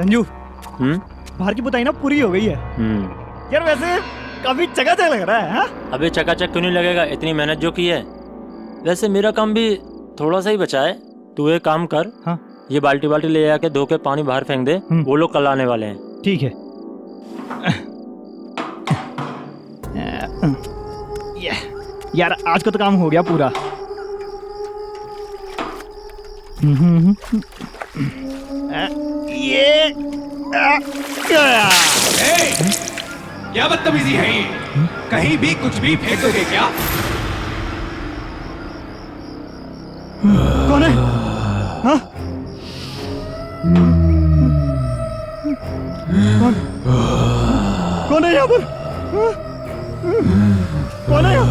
संजू, बाहर की पुताई ना पूरी हो गई है। यार वैसे काफी चकाचक लग रहा है। हाँ? अबे चकाचक क्यों नहीं लगेगा, इतनी मेहनत जो की है। वैसे मेरा काम भी थोड़ा सा ही बचा है। तू एक काम कर, हाँ? ये बाल्टी बाल्टी ले आके धो के पानी बाहर फेंक दे। वो लोग कल आने वाले हैं। ठीक है। यार आज का तो काम हो गया पूरा। ये क्या बदतमीजी है ये? कहीं भी कुछ भी फेंकोगे क्या? कौन है? हाँ? कौन है यहाँ पर? हाँ? कौन है यहाँ?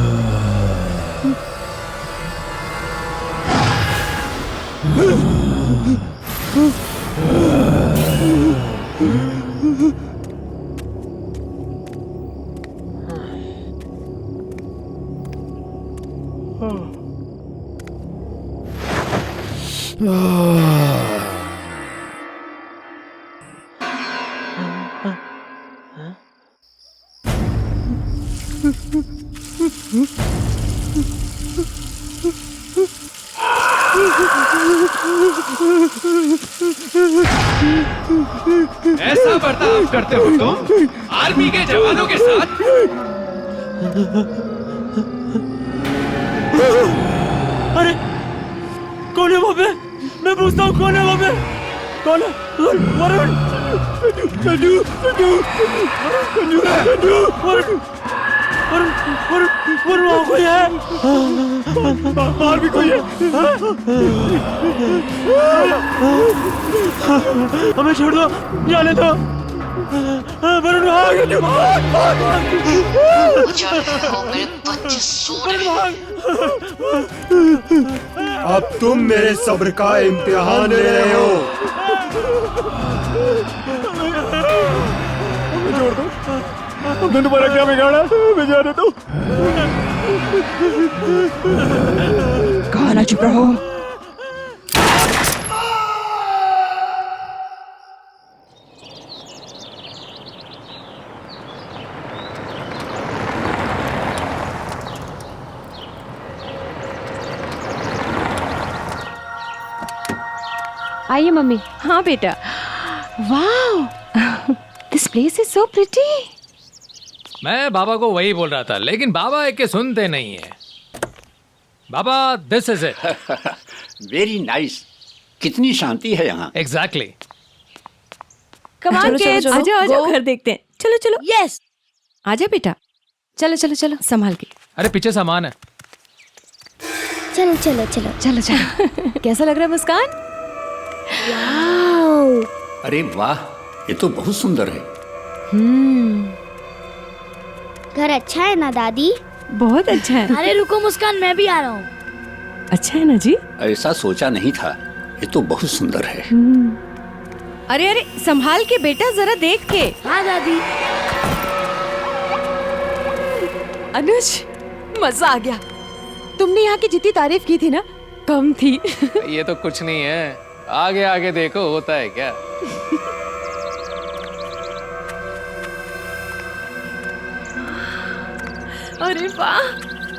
ऐसा बर्ताव करते हो तुम आर्मी के जवानों के साथ? अरे कौन है वहाँ पे? मैं पूछता हूँ कौन है वहाँ पे? कौन है? वरुण! संजू! संजू! संजू! संजू! वरुण! वरुण! वरुण! वरुण वहाँ कोई है? बाहर भी कोई है? हमें छोड़ दो, जाने दो। वरुण भाग! अब तुम मेरे सब्र का इम्तिहान ले रहे हो। हमें छोड़ दो, हमने तुम्हारा क्या बिगाड़ा? हमें जाने दो। कहा ना चुप रहो। आइए मम्मी। हाँ बेटा। वाह, this place is so pretty. मैं बाबा को वही बोल रहा था, लेकिन बाबा एक के सुनते नहीं है। बाबा this is it. Very nice. कितनी शांति है यहाँ। एग्जैक्टली। कम ऑन किड्स, आजा आजा घर देखते हैं। चलो चलो। यस, आजा बेटा। चलो चलो चलो, संभाल के। अरे पीछे सामान है। चलो चलो चलो चलो चलो। कैसा लग रहा है मुस्कान? अरे वाह, ये तो बहुत सुंदर है। घर अच्छा है ना दादी? बहुत अच्छा है। अरे रुको मुस्कान, मैं भी आ रहा हूँ। अच्छा है ना जी? ऐसा सोचा नहीं था। ये तो बहुत सुंदर है। अरे अरे संभाल के बेटा, जरा देख के। हाँ दादी। अनुज, मजा आ गया। तुमने यहाँ की जितनी तारीफ की थी ना, कम थी। ये तो कुछ नहीं है, आगे आगे देखो होता है क्या। अरे वाह,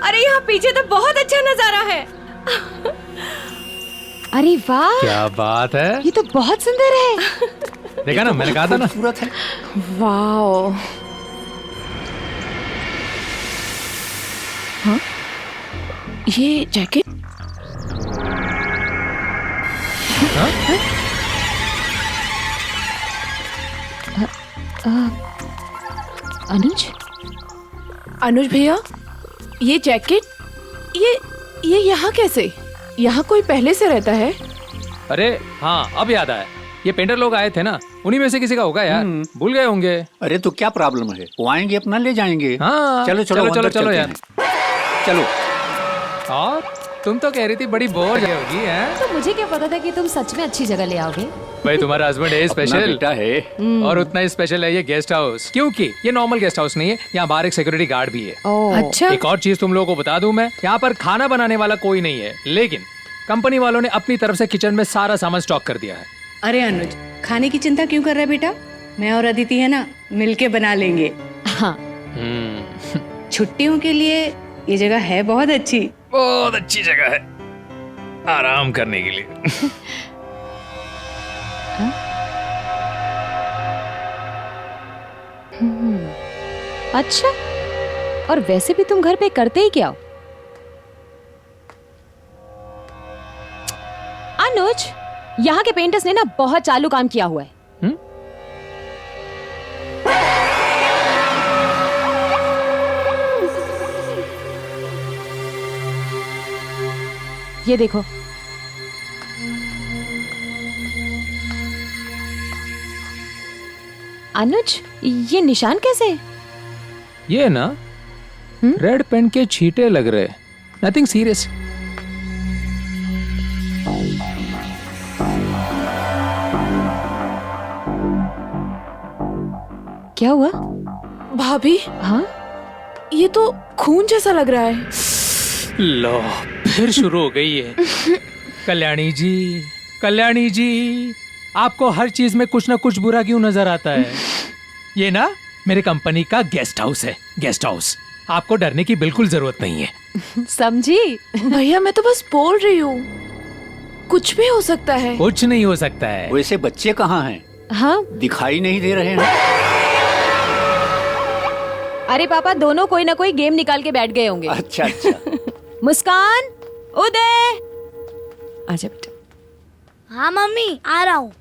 अरे यहाँ पीछे तो बहुत अच्छा नजारा है। अरे वाह, क्या बात है। ये तो बहुत सुंदर है। देखा ना, मैंने कहा था ना। खूबसूरत है। वाह। हाँ, ये जैकेट। अनुज, अनुज भैया, ये जैकेट ये यहाँ कैसे? यहाँ कोई पहले से रहता है? अरे हाँ, अब याद आया। ये पेंटर लोग आए थे ना, उन्हीं में से किसी का होगा यार। भूल गए होंगे। अरे तो क्या प्रॉब्लम है, वो आएंगे अपना ले जाएंगे। हाँ, चलो चलो चलो अंदर चलो चलते यार। हैं। चलो। और तुम तो कह रही थी बड़ी बोर होगी है? तो मुझे क्या पता था कि तुम सच में अच्छी जगह ले आओगे। भाई तुम्हारा हस्बैंड है अपना स्पेशल। बेटा है। और उतना ही स्पेशल है ये गेस्ट हाउस, क्योंकि ये नॉर्मल गेस्ट हाउस नहीं है, यहाँ बाहर एक सिक्योरिटी गार्ड भी है। अच्छा। एक और चीज तुम लोगों को बता दूं मैं, यहाँ पर खाना बनाने वाला कोई नहीं है, लेकिन कंपनी वालों ने अपनी तरफ से किचन में सारा सामान स्टॉक कर दिया है। अरे अनुज, खाने की चिंता क्यों कर रहा है बेटा? मैं और अदिति है ना, मिलके बना लेंगे। हाँ। छुट्टियों के लिए ये जगह है बहुत अच्छी। बहुत अच्छी जगह है आराम करने के लिए। अच्छा, और वैसे भी तुम घर पे करते ही क्या हो? अनुज, यहाँ के पेंटर्स ने ना बहुत चालू काम किया हुआ है। ये देखो, अनुज, ये निशान कैसे है? ये ना रेड पेन के छींटे लग रहे, नथिंग सीरियस। क्या हुआ भाभी? हाँ, ये तो खून जैसा लग रहा है। लो, फिर शुरू हो गई है। कल्याणी जी, कल्याणी जी, आपको हर चीज में कुछ ना कुछ बुरा क्यों नजर आता है? ये ना मेरे कंपनी का गेस्ट हाउस है, गेस्ट हाउस। आपको डरने की बिल्कुल जरूरत नहीं है। समझी? भैया मैं तो बस बोल रही हूँ, कुछ भी हो सकता है। कुछ नहीं हो सकता है। वैसे बच्चे कहाँ हैं? हाँ, दिखाई नहीं दे रहे हैं। अरे पापा, दोनों कोई ना कोई गेम निकाल के बैठ गए होंगे। अच्छा अच्छा। मुस्कान, उदय, आजा बेटा। हाँ मम्मी, आ रहा हूँ।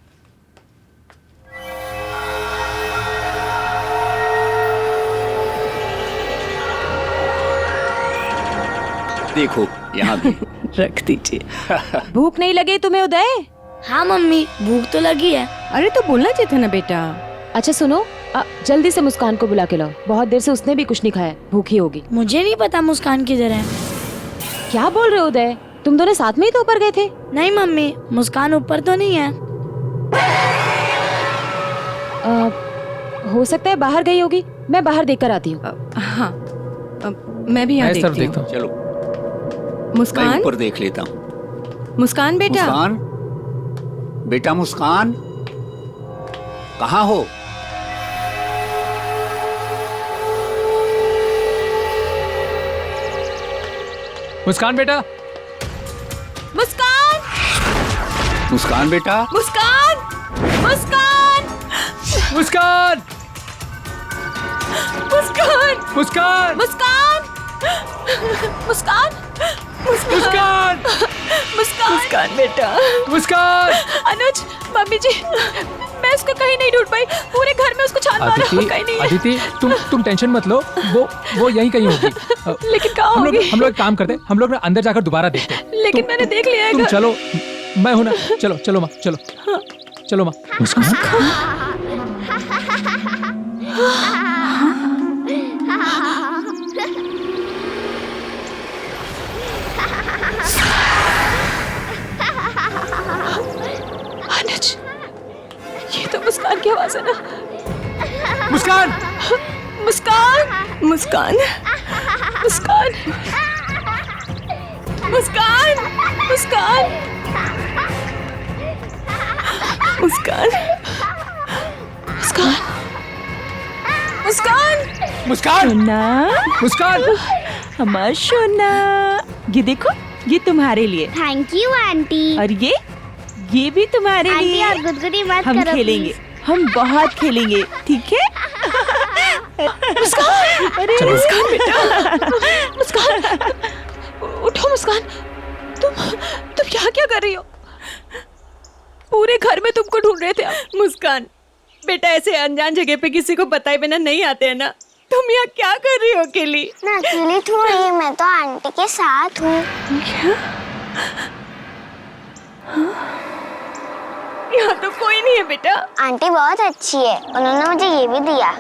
देखो यहाँ भी। रख दीजिए। भूख नहीं लगी तुम्हें उदय? हाँ मम्मी, भूख तो लगी है। अरे तो बोलना चाहिए था ना बेटा। अच्छा सुनो, जल्दी से मुस्कान को बुला के लाओ। बहुत देर से उसने भी कुछ नहीं खाया, भूखी होगी। मुझे नहीं पता मुस्कान किधर है। क्या बोल रहे हो उदय? तुम दोनों साथ में ही तो ऊपर गए थे। नहीं मम्मी, मुस्कान ऊपर तो नहीं है। हो सकता है बाहर गई होगी, मैं बाहर देखकर आती हूँ। हाँ, मैं भी यहाँ देखती हूँ। चलो, मैं मुस्कान, ऊपर देख लेता हूँ। मुस्कान बेटा। मुस्कान, बेटा मुस्कान, कहाँ हो? मुस्कान बेटा, मुस्कान, मुस्कान बेटा, मुस्कान, मुस्कान, मुस्कान, मुस्कान, मुस्कान, मुस्कान, मुस्कान, मुस्कान, मुस्कान बेटा। मुस्कान। अनुज, मम्मी जी, मैं उसको कहीं नहीं ढूंढ पाई। पूरे घर में उसको छान मारा, कहीं नहीं है। अदिति, तुम टेंशन मत लो, वो यहीं कहीं होगी। लेकिन कहाँ हम होगी? लोग एक काम करते, हम लोग ना अंदर जाकर दोबारा देखते हैं। लेकिन मैंने देख लिया है तुम घर। चलो, मैं हूं ना। चलो चलो माँ, चलो चलो माँ। अनुज, ये तो मुस्कान की आवाज है ना? मुस्कान, मुस्कान, मुस्कान, मुस्कान, मुस्कान, मुस्कान, मुस्कान, मुस्कान, मुस्कान, मुस्कान, सोना, मुस्कान। हमारा सोना। ये देखो, ये तुम्हारे लिए। Thank you aunty. और ये भी तुम्हारे आंटी लिए। आप गुदगुदी मत हम करो खेलेंगे, please। हम बहुत खेलेंगे, ठीक है? मुस्कान, अरे मुस्कान बेटा, मुस्कान, उठो मुस्कान। तुम यहाँ क्या कर रही हो? पूरे घर में तुमको ढूंढ रहे थे हम। मुस्कान बेटा, ऐसे अनजान जगह पे किसी को बताए बिना नहीं आते हैं ना। तुम यहाँ क्या कर रही हो अकेली? मैं अकेली थोड़ी, मैं तो आंटी के साथ हूँ। यहाँ तो कोई नहीं है बेटा। आंटी बहुत अच्छी है, उन्होंने मुझे ये भी दिया।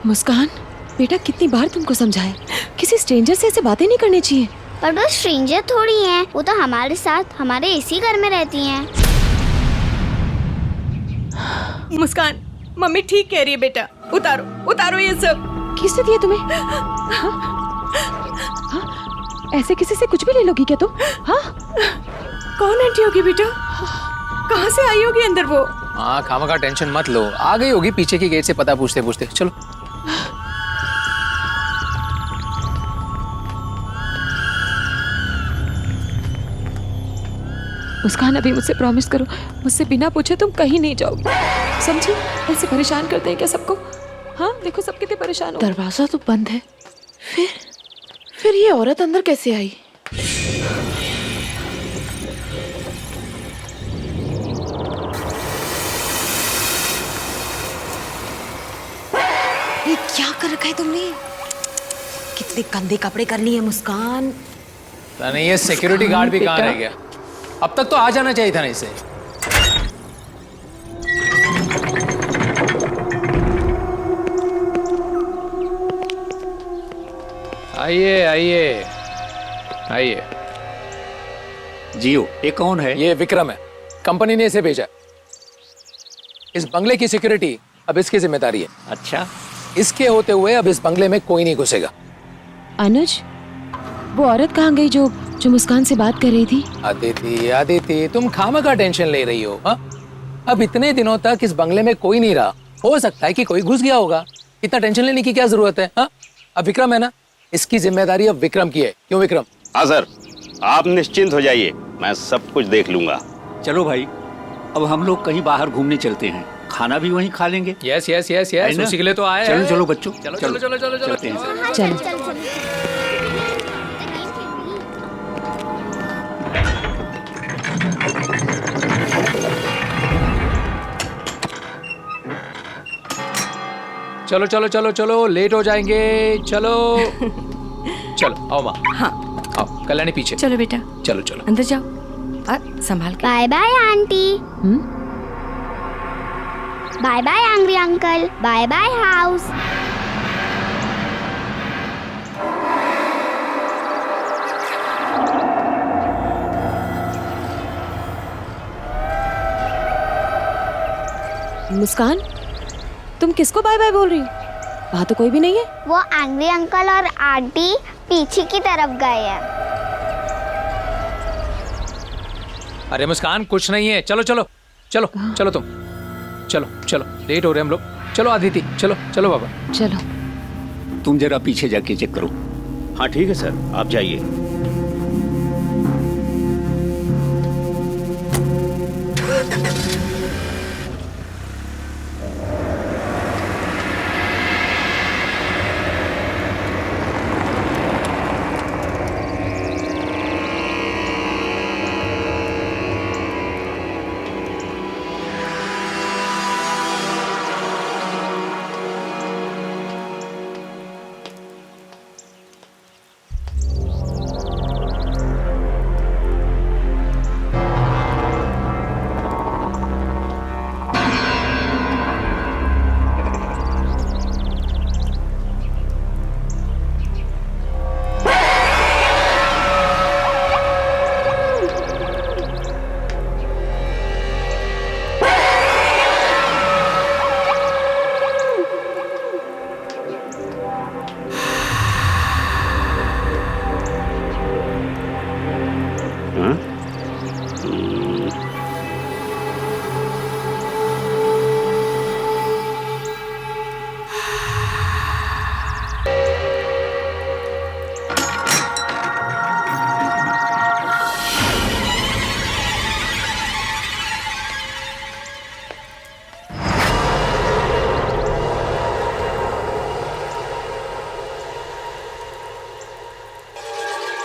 मुस्कान बेटा, कितनी बार तुमको समझाया, किसी स्ट्रेंजर से ऐसे बातें नहीं करनी चाहिए। पर वो स्ट्रेंजर थोड़ी हैं, वो तो हमारे साथ हमारे इसी घर में रहती हैं। मुस्कान, मम्मी ठीक कह रही है बेटा। उतारो, उतारो ये सब। किसने दिया तुम्हें? ऐसे किसी से कुछ भी ले लोगी क्या तुम? हाँ, कौन आंटी होगी बेटा? कहाँ से आई होगी अंदर वो? हाँ, खामखा टेंशन मत लो, आ गई होगी पीछे की गेट से पता पूछते पूछते। चलो। मुस्कान अभी मुझसे प्रॉमिस करो, मुझसे बिना पूछे तुम कहीं नहीं जाओगी, समझी? ऐसे परेशान करते हैं क्या सबको? हाँ देखो सब कितने परेशान हो। दरवाजा तो बंद है, फिर ये औरत अंदर कैसे आई? ये क्या कर रखा है तुमने? कितने गंदे कपड़े कर लिए मुस्कान। नहीं, ये सिक्योरिटी गार्ड भी कहाँ रह गया? अब तक तो आ जाना चाहिए था ना इसे। आइए आइए आइए। जियो, ये कौन है? ये विक्रम है, कंपनी ने इसे भेजा। इस बंगले की सिक्योरिटी अब इसकी जिम्मेदारी है। अच्छा, इसके होते हुए अब इस बंगले में कोई नहीं घुसेगा। अनुज, वो औरत कहाँ गई जो मुस्कान से बात कर रही थी? आदिति, तुम खामखा टेंशन ले रही हो। हाँ, अब इतने दिनों तक इस बंगले में कोई नहीं रहा, हो सकता है कि कोई घुस गया होगा। इतना टेंशन लेने की क्या जरूरत है? हाँ, अब विक्रम है ना, इसकी जिम्मेदारी अब विक्रम की है। क्यों विक्रम? हाँ सर, आप निश्चिंत हो जाइए, मैं सब कुछ देख लूंगा। चलो भाई, अब हम लोग कहीं बाहर घूमने चलते हैं, खाना भी वहीं खा लेंगे। यस यस यस यस, उसी के लिए तो आए। चलो चलो बच्चों, चलो चलो चलो चलो चलते हैं। चलो। चलो चलो चलो चलो, लेट हो जाएंगे। चलो चलो, आओ माँ। हाँ, आओ, कल्याणी पीछे। चलो बेटा, चलो चलो अंदर जाओ संभाल के। Bye bye aunty. Bye bye angry uncle. Bye bye house. Muskan, तुम किसको बाय बाय बोल रही हो? वहाँ तो कोई भी नहीं है। वो एंग्री अंकल और आंटी पीछे की तरफ गए हैं। अरे मुस्कान, कुछ नहीं है। चलो चलो चलो चलो, तुम चलो चलो, लेट हो रहे हम लोग। चलो आदिति, चलो चलो बाबा। चलो, तुम जरा पीछे जाके चेक करो। हाँ ठीक है सर, आप जाइए।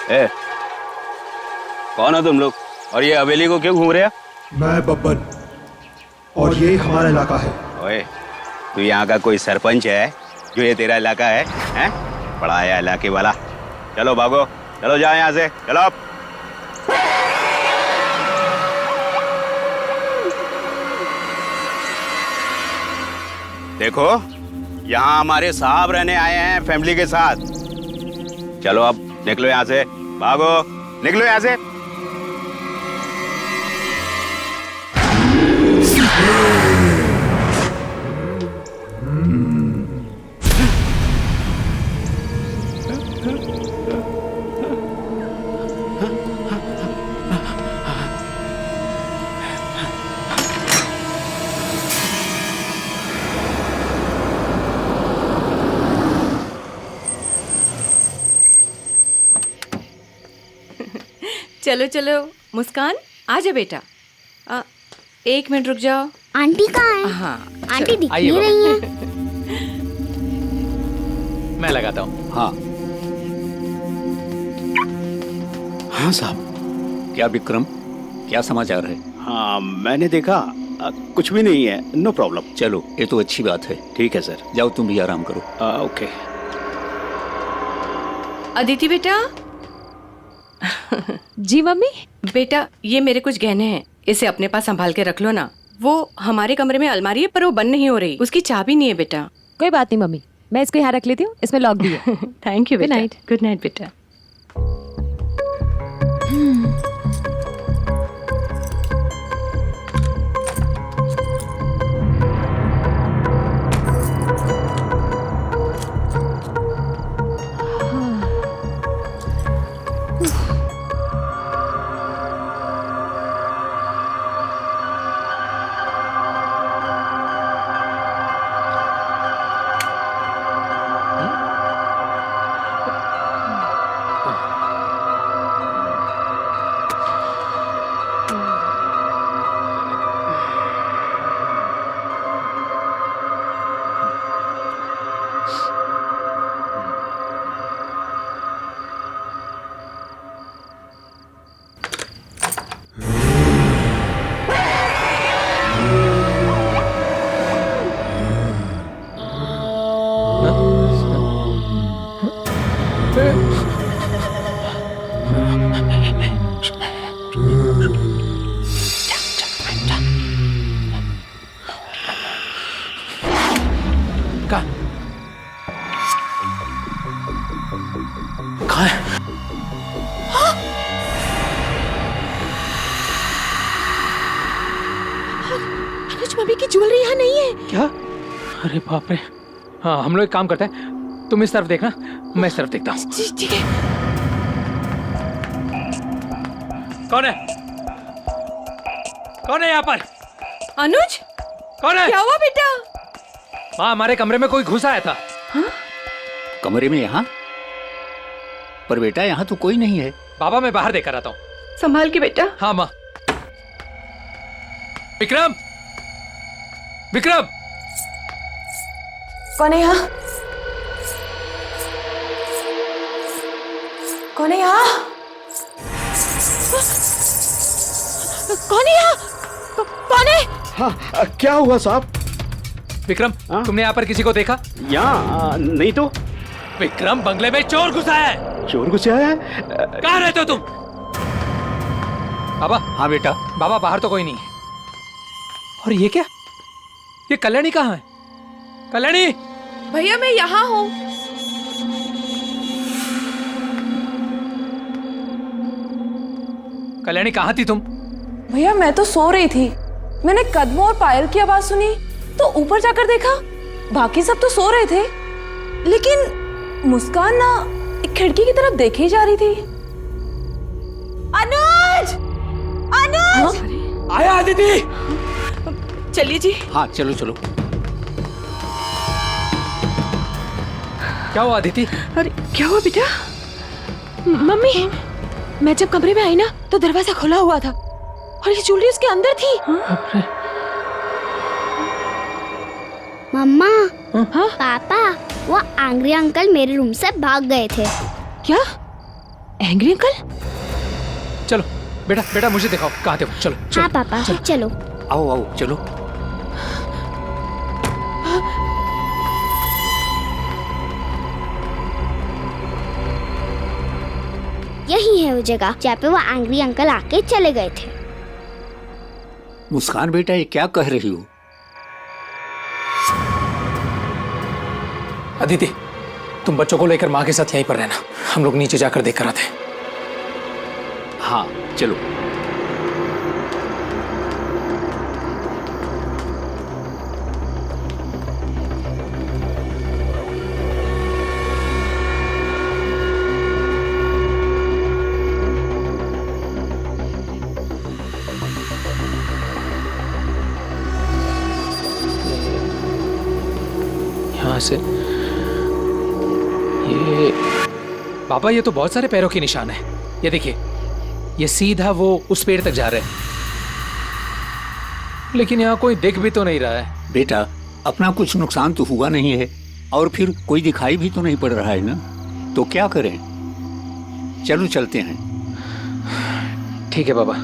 ए, कौन हो तुम लोग और ये हवेली को क्यों घूम रहे हो? मैं बब्बन और ये हमारा इलाका है। ओए, तू यहाँ का कोई सरपंच है जो ये तेरा इलाका है? हैं? बड़ा आया इलाके वाला। चलो भागो, चलो जाओ यहाँ से, चलो। देखो, यहाँ हमारे साहब रहने आए हैं फैमिली के साथ। चलो अब निकलो यहाँ से, भागो, निकलो यहाँ से। चलो चलो मुस्कान, आ जा बेटा। 1 मिनट रुक जाओ। आंटी कहाँ है? हाँ आंटी दिख आइए नहीं रही है। मैं लगाता हूँ। हाँ हाँ साहब। क्या विक्रम, क्या समाचार है? हाँ मैंने देखा, कुछ भी नहीं है, नो प्रॉब्लम। चलो ये तो अच्छी बात है। ठीक है सर। जाओ तुम भी आराम करो। ओके। अदिति बेटा। जी मम्मी। बेटा ये मेरे कुछ गहने हैं, इसे अपने पास संभाल के रख लो ना। वो हमारे कमरे में अलमारी है पर वो बंद नहीं हो रही, उसकी चाबी नहीं है बेटा। कोई बात नहीं मम्मी, मैं इसको यहाँ रख लेती हूँ, इसमें लॉक भी है। थैंक यू गुड बेटा। नाइट। गुड नाइट बेटा। कहाँ है? अनुज मम्मी की ज्वेलरी यहाँ नहीं है। क्या? अरे बाप रे। हाँ हम लोग एक काम करते हैं, तुम इस तरफ देखना, मैं इस तरफ देखता हूँ। ठीक है। कौन है? कौन है यहाँ पर? अनुज कौन है? क्या हुआ बेटा? माँ हमारे कमरे में कोई घुस आया था। कमरे में? यहाँ पर बेटा यहाँ तो कोई नहीं है। बाबा मैं बाहर देखकर आता हूँ। संभाल के बेटा। हाँ माँ। विक्रम, विक्रम। कौन है यहाँ? कौन है यहाँ? कौन है यहाँ? कौन है? हाँ क्या हुआ साहब? विक्रम तुमने यहाँ पर किसी को देखा? यहाँ नहीं तो। विक्रम बंगले में चोर घुसा है। चोर घुसा है? कहाँ रहते हो तुम? बाबा। हाँ बेटा। बाबा बाहर तो कोई नहीं। और ये क्या? ये कल्याणी कहाँ है? कल्याणी। भैया मैं यहाँ हूँ। कल्याणी कहाँ थी तुम? भैया मैं तो सो रही थी, मैंने कदमों और पायल की आवाज सुनी तो ऊपर जाकर देखा, बाकी सब तो सो रहे थे, लेकिन मुस्कान ना एक खिड़की की तरफ देखे ही जा रही थी। अनुज! अनुज! हाँ? आया अदिति। चलिए जी। हाँ चलो चलो। क्या हुआ अदिति? अरे क्या हुआ बेटा? मम्मी मैं जब कमरे में आई ना तो दरवाजा खुला हुआ था और ये ज्वेलरी उसके अंदर थी। मम्मा। हाँ? पापा वो एंग्री अंकल मेरे रूम से भाग गए थे। क्या? Angry uncle? चलो बेटा, बेटा मुझे दिखाओ कहाँ थे वो। चलो, चलो हाँ पापा चलो। आओ आओ चलो। यही है वो जगह जहाँ पे वो एंग्री अंकल आके चले गए थे। मुस्कान बेटा ये क्या कह रही हो? अदिति तुम बच्चों को लेकर माँ के साथ यहीं पर रहना, हम लोग नीचे जाकर देख कर आते हैं। हाँ चलो। यहाँ से ये बाबा, ये तो बहुत सारे पैरों के निशान है। ये देखिए, ये सीधा वो उस पेड़ तक जा रहे हैं, लेकिन यहाँ कोई दिख भी तो नहीं रहा है। बेटा, अपना कुछ नुकसान तो हुआ नहीं है, और फिर कोई दिखाई भी तो नहीं पड़ रहा है ना, तो क्या करें? चलो चलते हैं। ठीक है बाबा।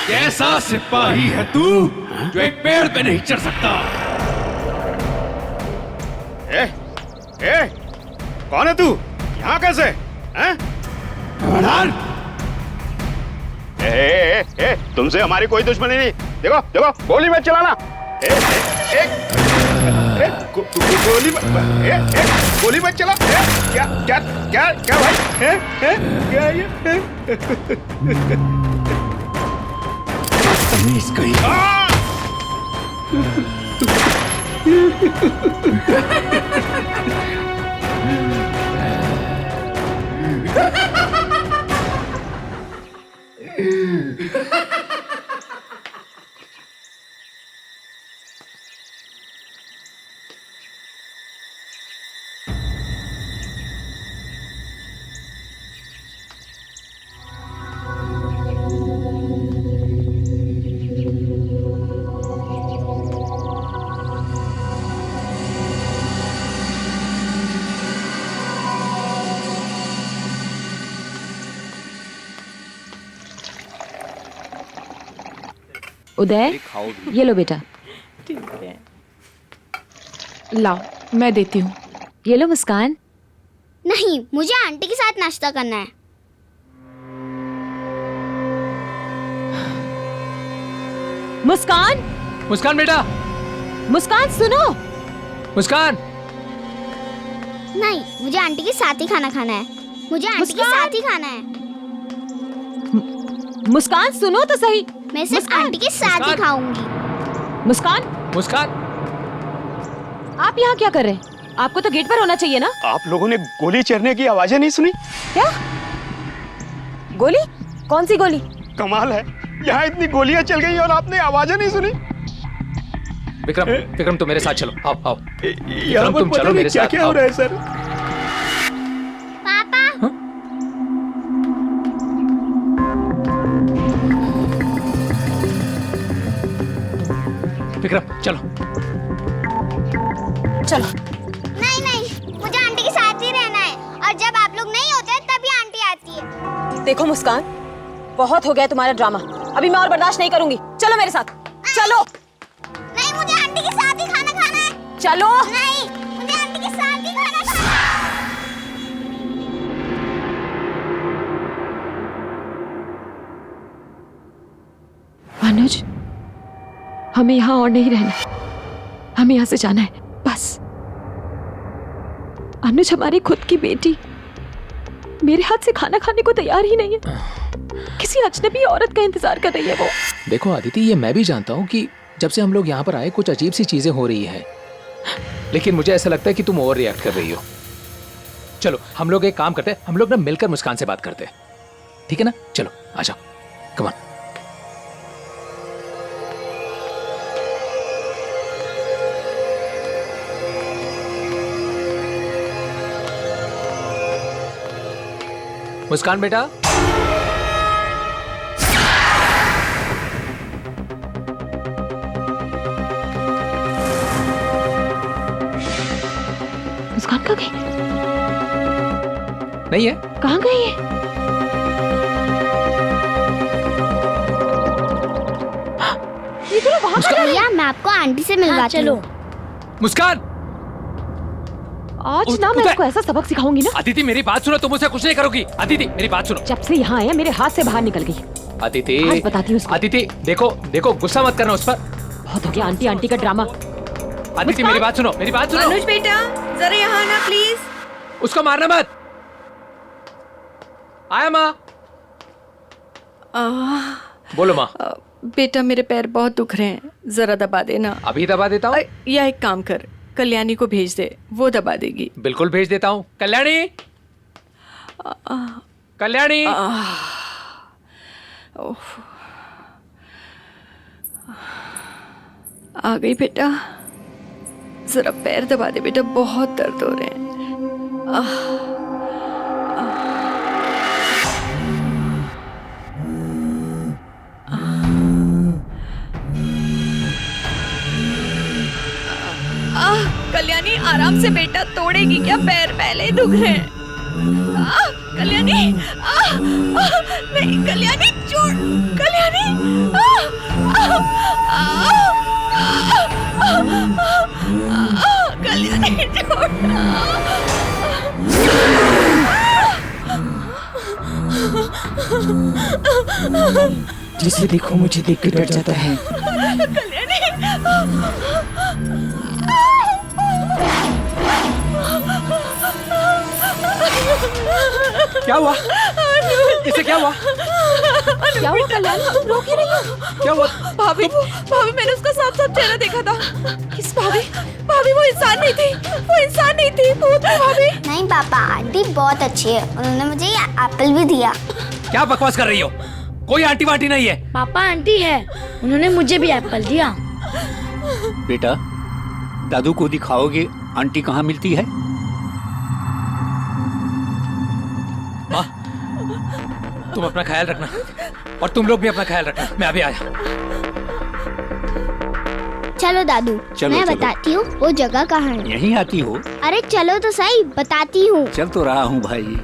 कैसा सिपाही है तू जो एक पेड़ पे नहीं चढ़ सकता? ए, कौन है तू? यहाँ कैसे? हैं? तुमसे हमारी कोई दुश्मनी नहीं। देखो देखो, गोली मत चलाना। गोली मत चला। क्या क्या क्या क्या भाई? क्या ये? उदय, ये लो बेटा। ठीक है। लाओ, मैं देती हूँ। ये लो मुस्कान। नहीं, मुझे आंटी के साथ नाश्ता करना है। मुस्कान, मुस्कान बेटा, मुस्कान सुनो। मुस्कान। नहीं, मुझे आंटी के साथ ही खाना खाना है। मुझे आंटी के साथ ही खाना है। मुस्कान सुनो तो सही। मैं सिर्फ आंटी के साथ ही खाऊंगी। मुस्कान, मुस्कान, आप यहाँ क्या कर रहे हैं? आपको तो गेट पर होना चाहिए ना। आप लोगों ने गोली चलने की आवाजें नहीं सुनी? क्या गोली? कौन सी गोली? कमाल है, यहाँ इतनी गोलियां चल गई और आपने आवाजें नहीं सुनी। विक्रम, विक्रम तुम मेरे साथ चलो। आओ आओ विक्रम, तुम चलो मेरे साथ। क्या हो रहा है सर? पापा। विक्रम चलो चलो। नहीं नहीं, मुझे आंटी के साथ ही रहना है, और जब आप लोग नहीं होते तभी आंटी आती है। देखो मुस्कान, बहुत हो गया तुम्हारा ड्रामा। अभी मैं और बर्दाश्त नहीं करूंगी। चलो मेरे साथ, चलो। नहीं, मुझे आंटी के साथ ही खाना खाना है। चलो। नहीं, मुझे आंटी के साथ ही खाना खाना है। अनुज, हमें यहाँ और नहीं रहना, हमें यहाँ से जाना है बस। अनुज, हमारी खुद की बेटी मेरे हाथ से खाना खाने को तैयार ही नहीं है। किसी अजनबी औरत का इंतजार कर रही है वो। देखो आदिति, ये मैं भी जानता हूँ कि जब से हम लोग यहाँ पर आए कुछ अजीब सी चीजें हो रही है, लेकिन मुझे ऐसा लगता है कि तुम ओवर रिएक्ट कर रही हो। चलो हम लोग एक काम करते हैं, हम लोग ना मिलकर मुस्कान से बात करते हैं, ठीक है ना? चलो आ जाओ, कम ऑन। मुस्कान बेटा, मुस्कान कहाँ गई? नहीं है? कहाँ गई है? भैया मैं आपको आंटी से मिलवाती हूँ। मुस्कान, आज ना मैं इसको ऐसा सबक सिखाऊंगी ना। अदिति मेरी बात सुनो, तुम उसे कुछ नहीं करोगी। अदिति मेरी बात सुनो। जब से यहाँ आया मेरे हाथ से बाहर निकल गई। अदिति, आज बताती हूँ उसको। अदिति देखो देखो, गुस्सा मत करना उस पर। बहुत हो गया आंटी आंटी का ड्रामा। अदिति मेरी बात सुनो, मेरी बात सुनो। अनुज बेटा जरा यहाँ आना प्लीज। उसको मारना मत। आया माँ। बोलो माँ। बेटा मेरे पैर बहुत दुख रहे हैं, जरा दबा देना। अभी दबा देता हूँ। या एक काम कर, कल्याणी को भेज दे, वो दबा देगी। बिल्कुल भेज देता हूँ। कल्याणी, कल्याणी। आ गई बेटा, जरा पैर दबा दे बेटा, बहुत दर्द हो रहे हैं। कल्याणी आराम से बेटा, तोड़ेगी क्या पैर, पहले ही दुख रहे हैं। कल्याणी नहीं, कल्याणी छोड़, कल्याणी कल्याणी छोड़। जिसे देखो मुझे देख के डर जाता है। क्या हुआ? इसे क्या हुआ? क्या हुआ कल्याणी, तुम रो क्यों रही हो? क्या हुआ? भाभी भाभी मैंने उसका साफ साफ चेहरा देखा था। किस भाभी? भाभी वो इंसान नहीं थी, वो इंसान नहीं थी, भूत थी भाभी। नहीं पापा, आंटी बहुत अच्छी है, उन्होंने मुझे ये एप्पल भी दिया। क्या बकवास कर रही हो? कोई आंटी वांटी नहीं है। पापा आंटी है, उन्होंने मुझे भी एप्पल दिया। बेटा, दादू को दिखाओगे आंटी कहाँ मिलती है? माँ, तुम अपना ख्याल रखना और तुम लोग भी अपना ख्याल रखना। मैं अभी आया। चलो दादू, मैं बताती हूँ वो जगह कहाँ है। यहीं आती हो? अरे चलो तो सही, बताती हूँ। चल तो रहा हूँ भाई।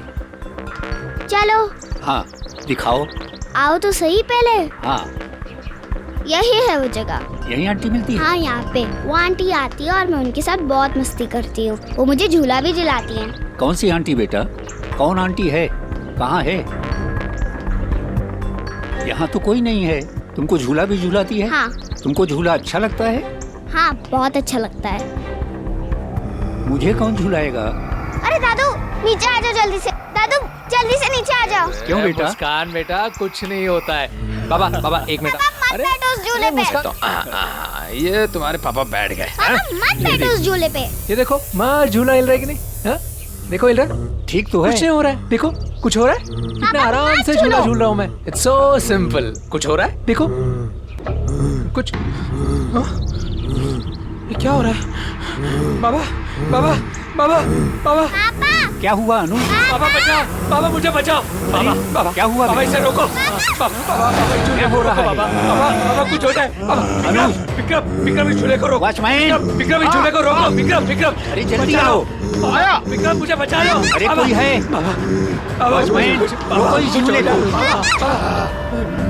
चलो। हाँ दिखाओ। आओ तो सही पहले। हाँ यही है वो जगह। यही आंटी मिलती है? हाँ यहाँ पे वो आंटी आती है और मैं उनके साथ बहुत मस्ती करती हूँ। वो मुझे झूला भी दिलाती हैं। कौन सी आंटी बेटा? कौन आंटी है? कहाँ है? यहाँ तो कोई नहीं है। तुमको झूला भी झूलाती है? हाँ। तुमको झूला अच्छा लगता है? हाँ बहुत अच्छा लगता है। मुझे कौन झूलाएगा? अरे दादू नीचे आ जाओ जल्दी से। दादू जल्दी से नीचे आ जाओ। क्यों बेटा? मुस्कान बेटा, कुछ नहीं होता है। बाबा बाबा एक मिनट। अरे मत बैठो उस झूले पे। ये तुम्हारे पापा बैठ गए। मत बैठो उस झूले पे। ये देखो माँ, झूला हिल रहा है कि नहीं? हाँ? देखो हिल रहा है। ठीक तो है। कुछ नहीं हो रहा है। देखो कुछ हो रहा है। कितना आराम से झूला झूल रहा हूँ मैं। It's so simple. कुछ हो रहा है? देखो कुछ। हाँ? ये क्या हो रहा है? बाबा बाबा बाबा बाबा। क्या हुआ अनु? बाबा बचाओ, बाबा मुझे बचाओ। बाबा बाबा क्या हुआ? बाबा इसे रोको। बाबा क्या हो रहा है? बाबा बाबा कुछ हो जाए। विक्रम विक्रम विक्रम इस झूले को रोको। वॉचमैन विक्रम इस झूले को रोको। विक्रम विक्रम अरे जल्दी आओ। आया विक्रम, मुझे बचा लो। अरे कोई है? वॉचमैन रोको इस झूले को।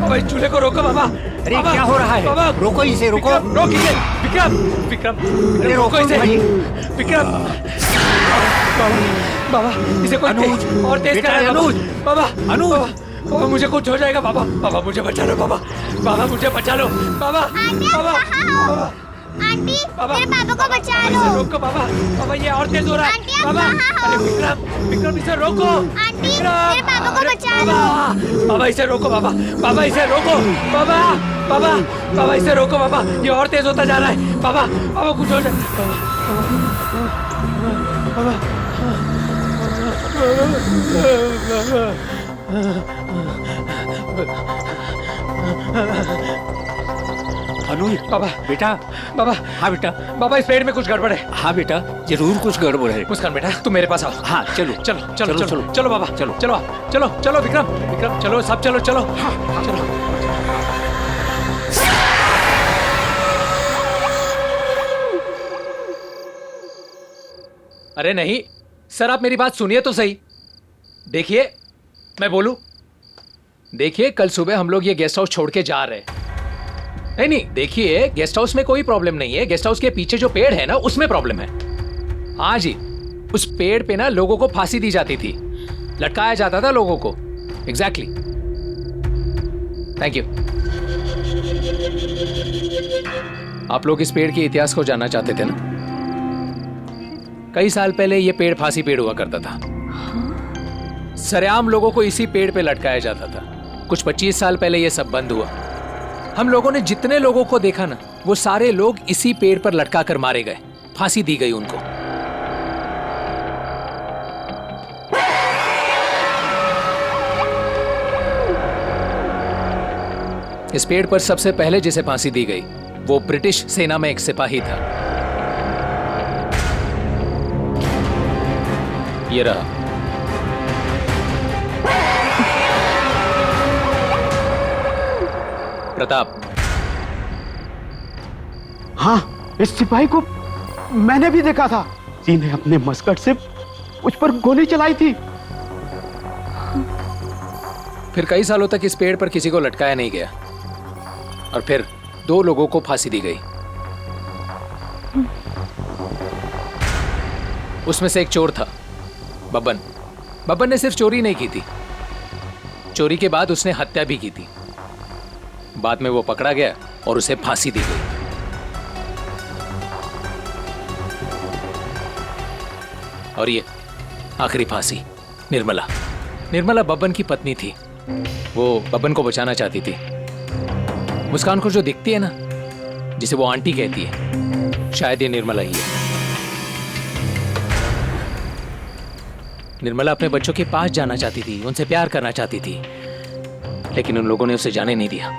बाबा इस झूले को रोको बाबा। अरे क्या हो रहा है? रोको इसे, रोको। रोक इसे। विक्रम विक्रम रोको इसे। विक्रम बाबा इसे कोई और तेज करा। अनुज बाबा, अनुज बाबा मुझे कुछ हो जाएगा। बाबा बाबा मुझे बचा लो। बाबा बाबा मुझे बचा लो। बाबा बाबा आंटी मेरे पापा को बचा लो। रोको बाबा। बाबा ये और तेज हो रहा है। बाबा अरे विक्रम विक्रम इसे रोको। आंटी मेरे पापा को बचा लो। बाबा इसे रोको। बाबा बाबा इसे रोको। बाबा बाबा बाबा इसे रोको। बाबा ये और तेज होता जा रहा है। बाबा बाबा कुछ हो जाए। बाबा अनुज बाबा बेटा। बाबा हाँ बेटा। बाबा इस पेड़ में कुछ गड़बड़ है। हाँ बेटा जरूर कुछ गड़बड़ है। मुस्कान बेटा तुम मेरे पास आओ। हाँ चलो चलो चलो चलो चलो बाबा चलो चलो चलो चलो विक्रम विक्रम चलो सब चलो चलो चलो। अरे नहीं सर आप मेरी बात सुनिए तो सही। देखिए मैं बोलूं, देखिए कल सुबह हम लोग ये गेस्ट हाउस छोड़ के जा रहे हैं। नहीं नहीं देखिए गेस्ट हाउस में कोई प्रॉब्लम नहीं है, गेस्ट हाउस के पीछे जो पेड़ है ना उसमें प्रॉब्लम है। हाँ जी उस पेड़ पे ना लोगों को फांसी दी जाती थी, लटकाया जाता था लोगों को। Exactly thank you. आप लोग इस पेड़ के इतिहास को जानना चाहते थे ना? कई साल पहले ये पेड़ फांसी पेड़ हुआ करता था। सरेआम लोगों को इसी पेड़ पे लटकाया जाता था। कुछ 25 साल पहले ये सब बंद हुआ। हम लोगों ने जितने लोगों को देखा ना वो सारे लोग इसी पेड़ पर लटका कर मारे गए, फांसी दी गई उनको। इस पेड़ पर सबसे पहले जिसे फांसी दी गई वो ब्रिटिश सेना में एक सिपाही था। ये रहा। प्रताप। हाँ इस सिपाही को मैंने भी देखा था। जी ने अपने मस्कट से उस पर गोली चलाई थी। फिर कई सालों तक इस पेड़ पर किसी को लटकाया नहीं गया और फिर 2 लोगों को फांसी दी गई। उसमें से एक चोर था, बब्बन। बब्बन ने सिर्फ चोरी नहीं की थी, चोरी के बाद उसने हत्या भी की थी। बाद में वो पकड़ा गया और उसे फांसी दी गई। और ये आखिरी फांसी निर्मला। निर्मला बब्बन की पत्नी थी। वो बब्बन को बचाना चाहती थी। मुस्कान को जो दिखती है ना, जिसे वो आंटी कहती है, शायद ये निर्मला ही है। निर्मला अपने बच्चों के पास जाना चाहती थी, उनसे प्यार करना चाहती थी, लेकिन उन लोगों ने उसे जाने नहीं दिया,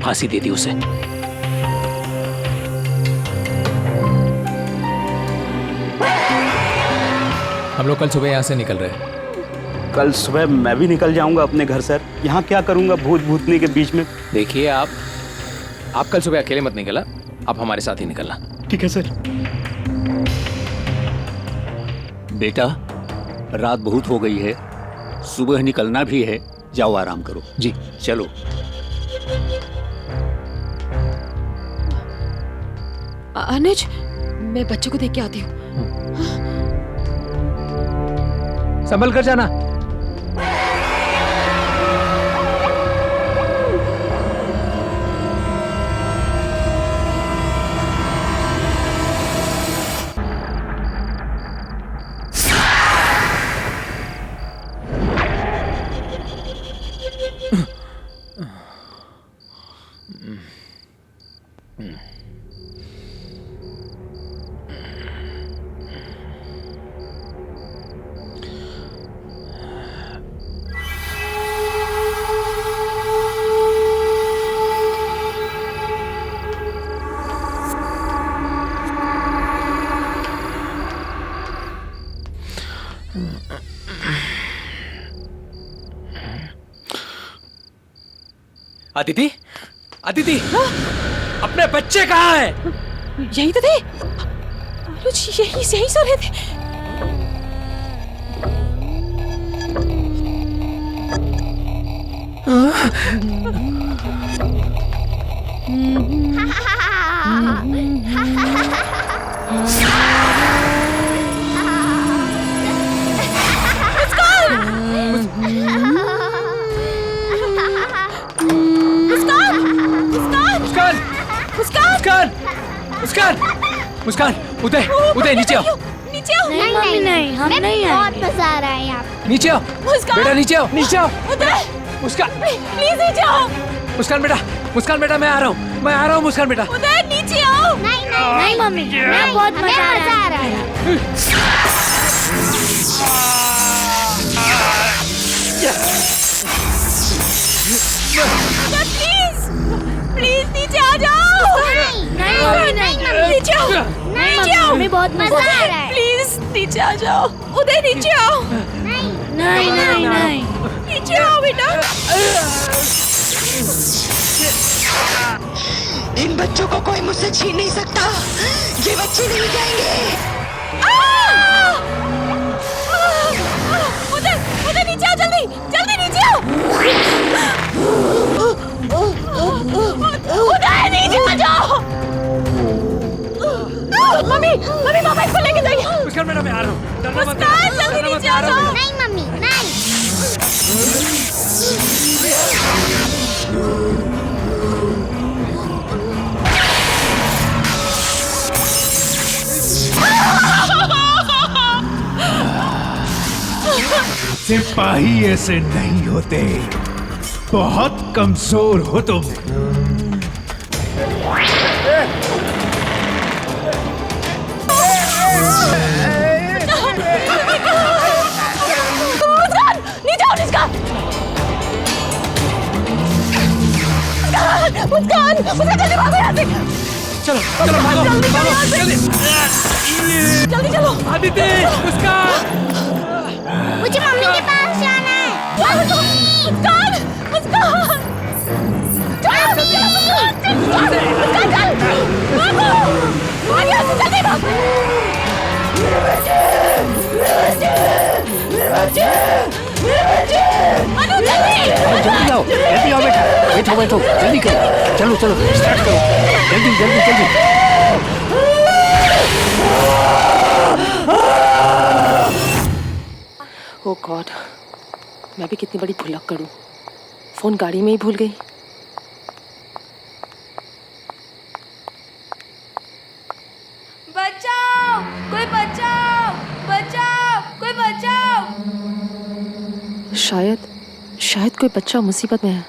फांसी दे दी उसे। हम लोग कल सुबह यहाँ से निकल रहे हैं। कल सुबह मैं भी निकल जाऊंगा अपने घर सर। यहाँ क्या करूंगा भूत भूतनी के बीच में? देखिए आप कल सुबह अकेले मत निकलना, आप हमारे साथ ही निकलना। ठीक है सर। बेटा रात बहुत हो गई है, सुबह निकलना भी है, जाओ आराम करो। जी चलो। अनुज मैं बच्चों को देख के आती हूँ। संभल कर जाना। अदिति, अदिति, अपने बच्चे कहाँ हैं? यही तो थे। अनुज यही सो रहे थे। मुस्कान, उदय, उदय नीचे आओ। नीचे आओ। नहीं नहीं नहीं हम नहीं बहुत मजा आ रहा है यहाँ पे। नीचे आओ बेटा, नीचे आओ, नीचे आओ। उदय मुस्कान प्लीज नीचे आओ। मुस्कान बेटा मैं आ रहा हूँ मुस्कान बेटा। उदय नीचे आओ। नहीं नहीं नहीं मम्मी मैं बहुत मजा आ रहा है। प्लीज नीचे आ जाओ। नहीं नीचे आओ, नीचे आओ। हमें बहुत मजा आ रहा है। प्लीज नीचे आ जाओ। उदय नीचे आओ। नहीं नीचे आओ बेटा। इन बच्चों को कोई मुझसे छीन नहीं सकता। ये बच्चे नहीं जाएंगे। उदय नीचे आओ, जल्दी जल्दी नीचे आओ। उदय नीचे आ जाओ। मम्मी पापा इसको लेके जाइए। मुस्कान मैडम मैं आ रहा हूँ। मुस्कान जल्दी नीचे आ जाओ। नहीं मम्मी नहीं। सिपाही ऐसे नहीं होते, बहुत कमजोर हो तुम। मुस्कान जल्दी भागो यहाँ से। चलो भागो, जल्दी चलो। आदित्य, मुस्कान। मुझे मम्मी के पास जाना है। मुस्कान जल्दी आओ बेटा, बैठो जल्दी करो। चलो स्टार्ट करो, जल्दी। ओ गॉड, मैं भी कितनी बड़ी भुलक्कड़ हूँ। फोन गाड़ी में ही भूल गई। बचाओ, कोई बचाओ, कोई बचाओ। शायद कोई बच्चा मुसीबत में है।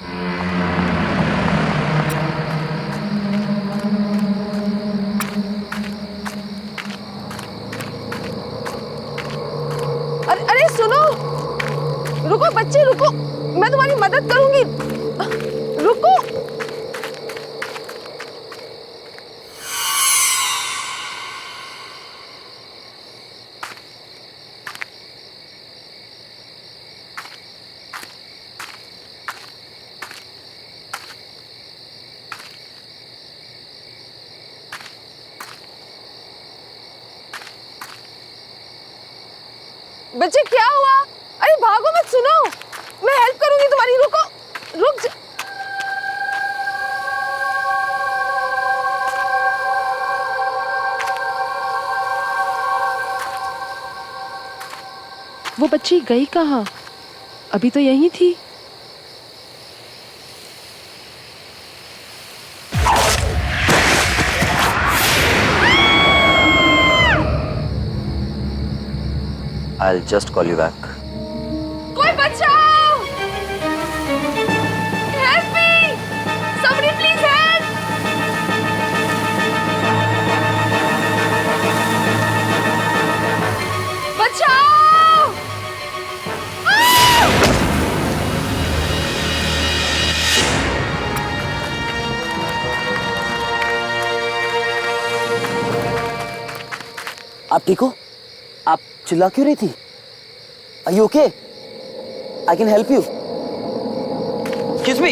अरे सुनो, रुको बच्चे रुको, मैं तुम्हारी मदद करूंगी। रुको। बच्चे क्या हुआ? अरे भागो मत, सुनो मैं हेल्प करूंगी तुम्हारी। रुक जा। वो बच्ची गई कहाँ? अभी तो यहीं थी। I'll just call you back. कोई बचाओ! Help me! Somebody please help! बचाओ! आप ठीक हो? आप चिल्ला क्यों रही थी? Are you okay? I can help you. Excuse me.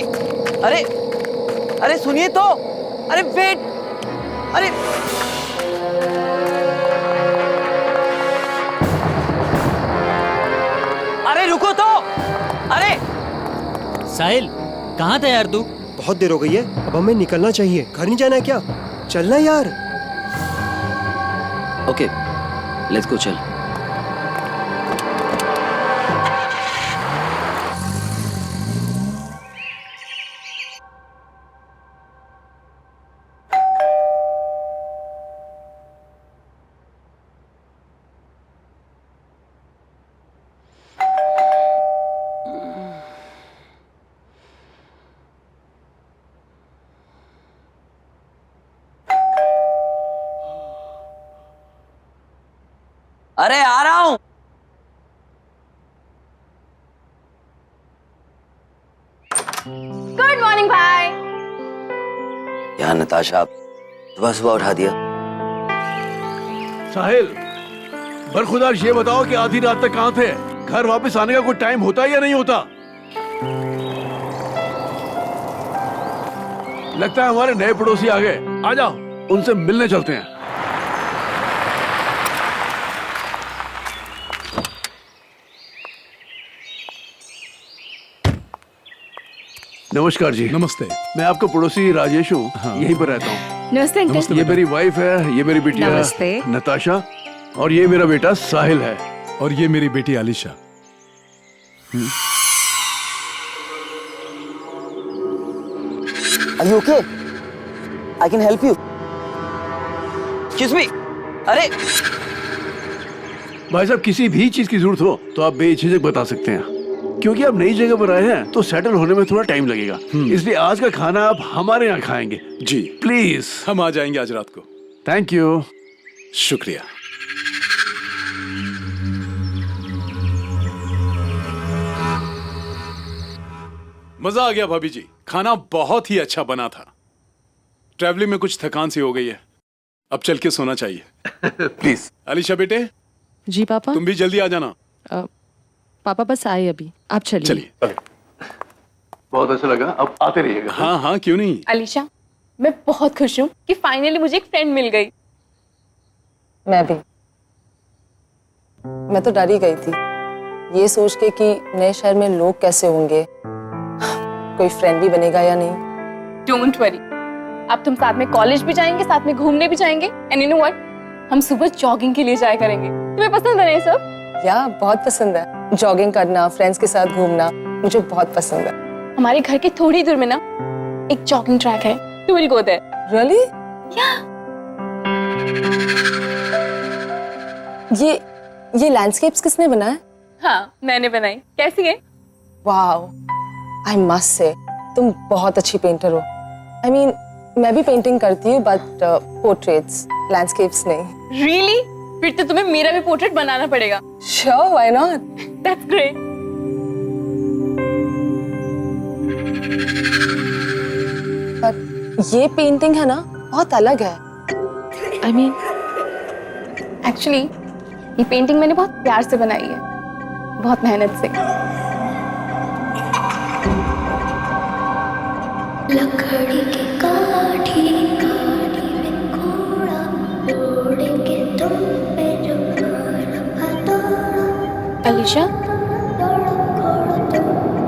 अरे सुनिए तो। अरे वेट। अरे रुको तो। अरे साहिल, कहाँ था यार तू? बहुत देर हो गई है, अब हमें निकलना चाहिए। घर नहीं जाना है क्या? चलना यार। ओके, लेट्स गो, चल। अरे आ रहा हूं। गुड मॉर्निंग भाई। यार नताशा, आप सुबह सुबह उठा दिया। साहिल, बरखुदार ये बताओ कि आधी रात तक कहाँ थे? घर वापस आने का कोई टाइम होता है या नहीं होता? लगता है हमारे नए पड़ोसी आ गए। आ जाओ, उनसे मिलने चलते हैं। नमस्कार जी। नमस्ते। मैं आपका पड़ोसी राजेश हूँ। हाँ। यहीं पर रहता हूँ। नमस्ते अंकल। ये मेरी वाइफ है, ये मेरी बिटिया नमस्ते। नताशा, और ये मेरा बेटा साहिल है, और ये मेरी बेटी Alisha. Are you okay? I can help you. Excuse me. अरे भाई साहब, किसी भी चीज की जरूरत हो तो आप बेझिझक बता सकते हैं, क्योंकि आप नई जगह पर आए हैं तो सेटल होने में थोड़ा टाइम लगेगा। इसलिए आज का खाना आप हमारे यहाँ खाएंगे। जी प्लीज। हम आ जाएंगे आज रात को। Thank you. शुक्रिया। मजा आ गया भाभी जी, खाना बहुत ही अच्छा बना था। ट्रैवलिंग में कुछ थकान सी हो गई है, अब चल के सोना चाहिए। प्लीज। आलिशा बेटे। जी पापा। तुम भी जल्दी आ जाना। पापा बस आए अभी, आप चलिए। बहुत अच्छा लगा, अब आते रहिएगा। हाँ हाँ, क्यों नहीं। अलीशा, मैं बहुत खुश हूँ कि फाइनली मुझे एक फ्रेंड मिल गई। मैं भी। मैं तो डर ही गई थी, ये सोच के कि नए शहर में लोग कैसे होंगे, कोई फ्रेंड भी बनेगा या नहीं। डोंट वरी, अब तुम साथ में कॉलेज भी जाएंगे, साथ में घूमने भी जाएंगे, एंड यू नो व्हाट, हम सुबह जॉगिंग के लिए जाया करेंगे। तुम्हें पसंद है ये सब? या बहुत पसंद है, जॉगिंग करना, फ्रेंड्स के साथ घूमना मुझे बहुत पसंद है। हमारे घर के थोड़ी दूर में ना एक जॉगिंग ट्रैक है, you will go there. Really? ये लैंडस्केप्स किसने बनाया? हाँ, मैंने बनाई। कैसी है? वाओ, आई मस्ट से तुम बहुत अच्छी पेंटर हो। आई मीन मैं भी पेंटिंग करती हूँ, बट पोर्ट्रेट्स, लैंडस्केप्स नहीं। रियली? फिर तो तुम्हें मेरा भी पोर्ट्रेट बनाना पड़ेगा। Sure, why not? That's great. पर ये पेंटिंग है ना, बहुत अलग है। आई मीन एक्चुअली ये पेंटिंग मैंने बहुत प्यार से बनाई है, बहुत मेहनत से। लकड़ी की काठी काठी में घोड़ा दौड़ेंगे तुम पे जो अलीशा,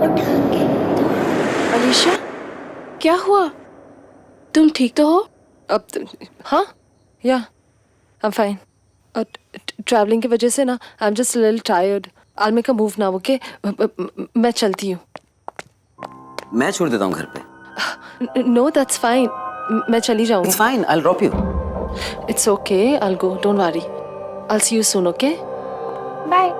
उठा के अलीशा, क्या हुआ? तुम ठीक तो हो? अब हाँ, या आई एम फाइन। ट्रैवलिंग की वजह से ना I am just little tired. I make a move now, okay? मैं चलती हूँ। मैं छोड़ देता हूँ घर पे। नो दैट्स फाइन, मैं चली जाऊंगी। It's fine, I'll drop you. It's okay, I'll go, don't worry. I'll see you soon, okay? Bye.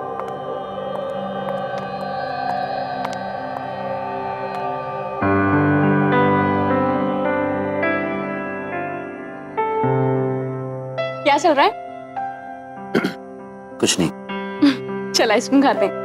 क्या चल रहा है? कुछ नहीं। चल आइसक्रीम खाते हैं।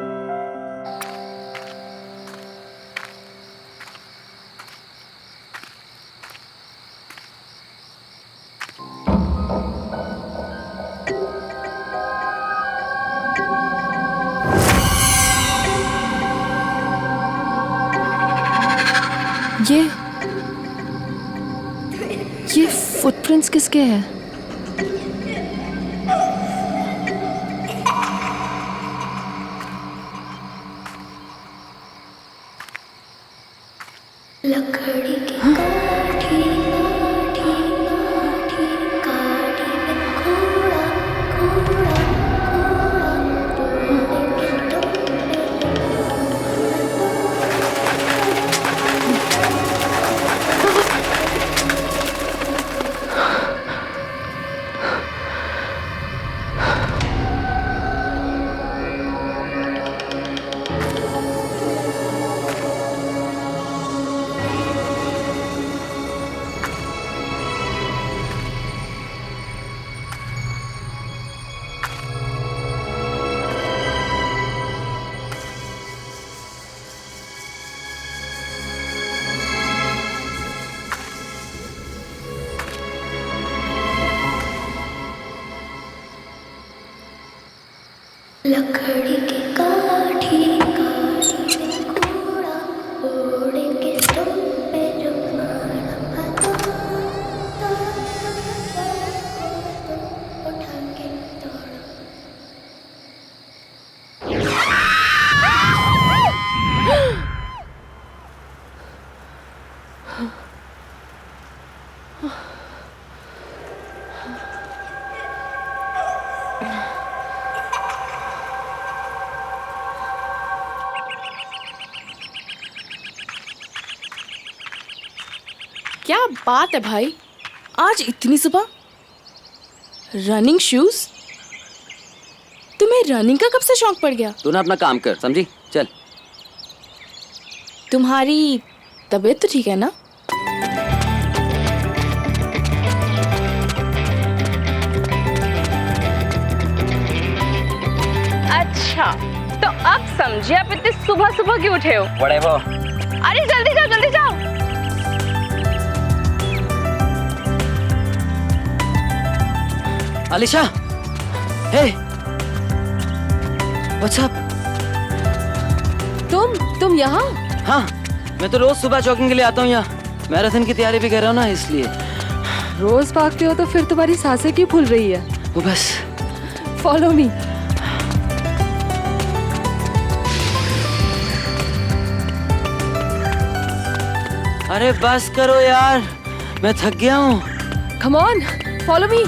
ये फुटप्रिंट्स किसके हैं? लकड़ी की काठी काठी काठी काठी में घोड़ा घोड़ा लकड़ी की काठी काठी में घोड़ा घोड़े के तुम पे रुमाना उठा के दौड़ा। क्या बात है भाई, आज इतनी सुबह रनिंग शूज? तुम्हें रनिंग का कब से शौक पड़ गया? तू ना अपना काम कर, समझी? चल। तुम्हारी तबीयत तो ठीक है ना? अच्छा, तो अब समझे आप इतनी सुबह सुबह क्यों उठे हो? बड़े वो। अरे जल्दी जाओ, जल्दी जाओ। अलीशा, हे, व्हाट्स अप? तुम यहाँ? हाँ, मैं तो रोज सुबह जॉगिंग के लिए आता हूँ यहाँ। मैराथन की तैयारी भी कर रहा हूँ ना, इसलिए। रोज भागते हो तो फिर तुम्हारी सांसें क्यों फूल रही है? वो बस। Follow me. अरे बस करो यार, मैं थक गया हूँ। Come on, follow me.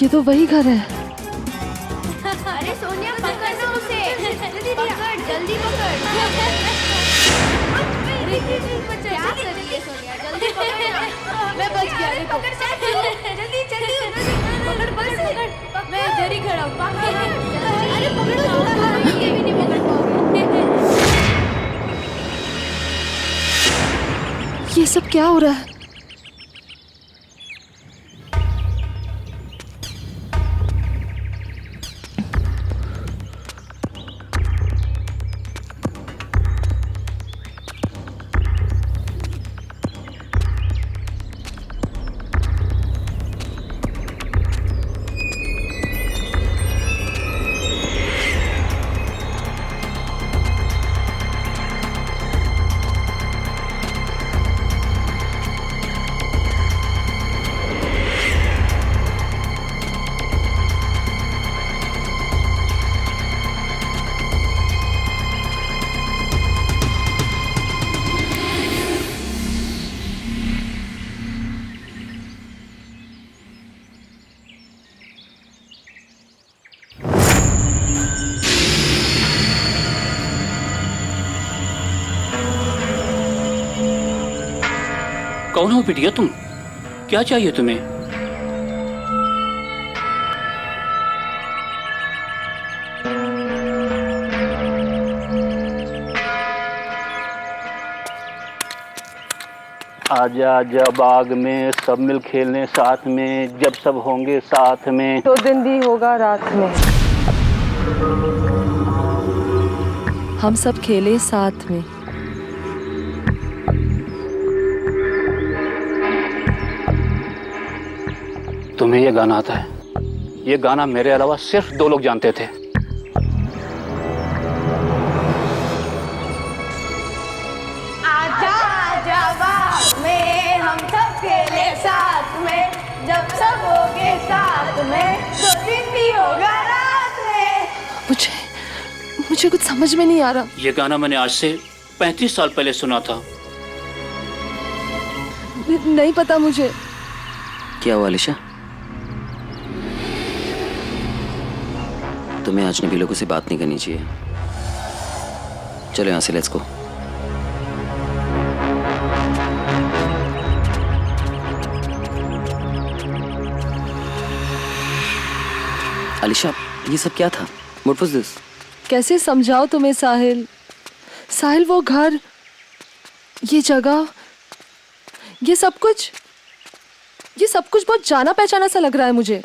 ये तो वही घर है। अरे सोनिया पकड़ ना उसे, पकड़, जल्दी पकड़। क्या कर रही है सोनिया? जल्दी पकड़ ना। मैं बच गया, देखो। जल्दी जल्दी पकड़, बस पकड़। मैं इधर ही खड़ा हूँ। अरे पकड़ो, ये भी नहीं पकड़ पाओगे। ये सब क्या हो रहा है? कौन हो बिटिया तुम? क्या चाहिए तुम्हें? आजा आजा बाग में सब मिल खेलने साथ में, जब सब होंगे साथ में तो दिन भी होगा रात में। हम सब खेले साथ में। तुम्हें ये गाना आता है? ये गाना मेरे अलावा सिर्फ 2 लोग जानते थे। आजा आजा बाग में हम सब खेले साथ में, जब सब होंगे साथ में तो दिन भी होगा रात में। मुझे कुछ समझ में नहीं आ रहा। ये गाना मैंने आज से 35 साल पहले सुना था। नहीं पता मुझे। क्या हुआ अलीशा? तुम्हें अजनबी लोगों से बात नहीं करनी चाहिए। चलो यहाँ से, लेट्स गो। अलीशा, ये सब क्या था? What was this? कैसे समझाओ तुम्हें साहिल? साहिल, वो घर ये जगह, ये सब कुछ बहुत जाना पहचाना सा लग रहा है मुझे।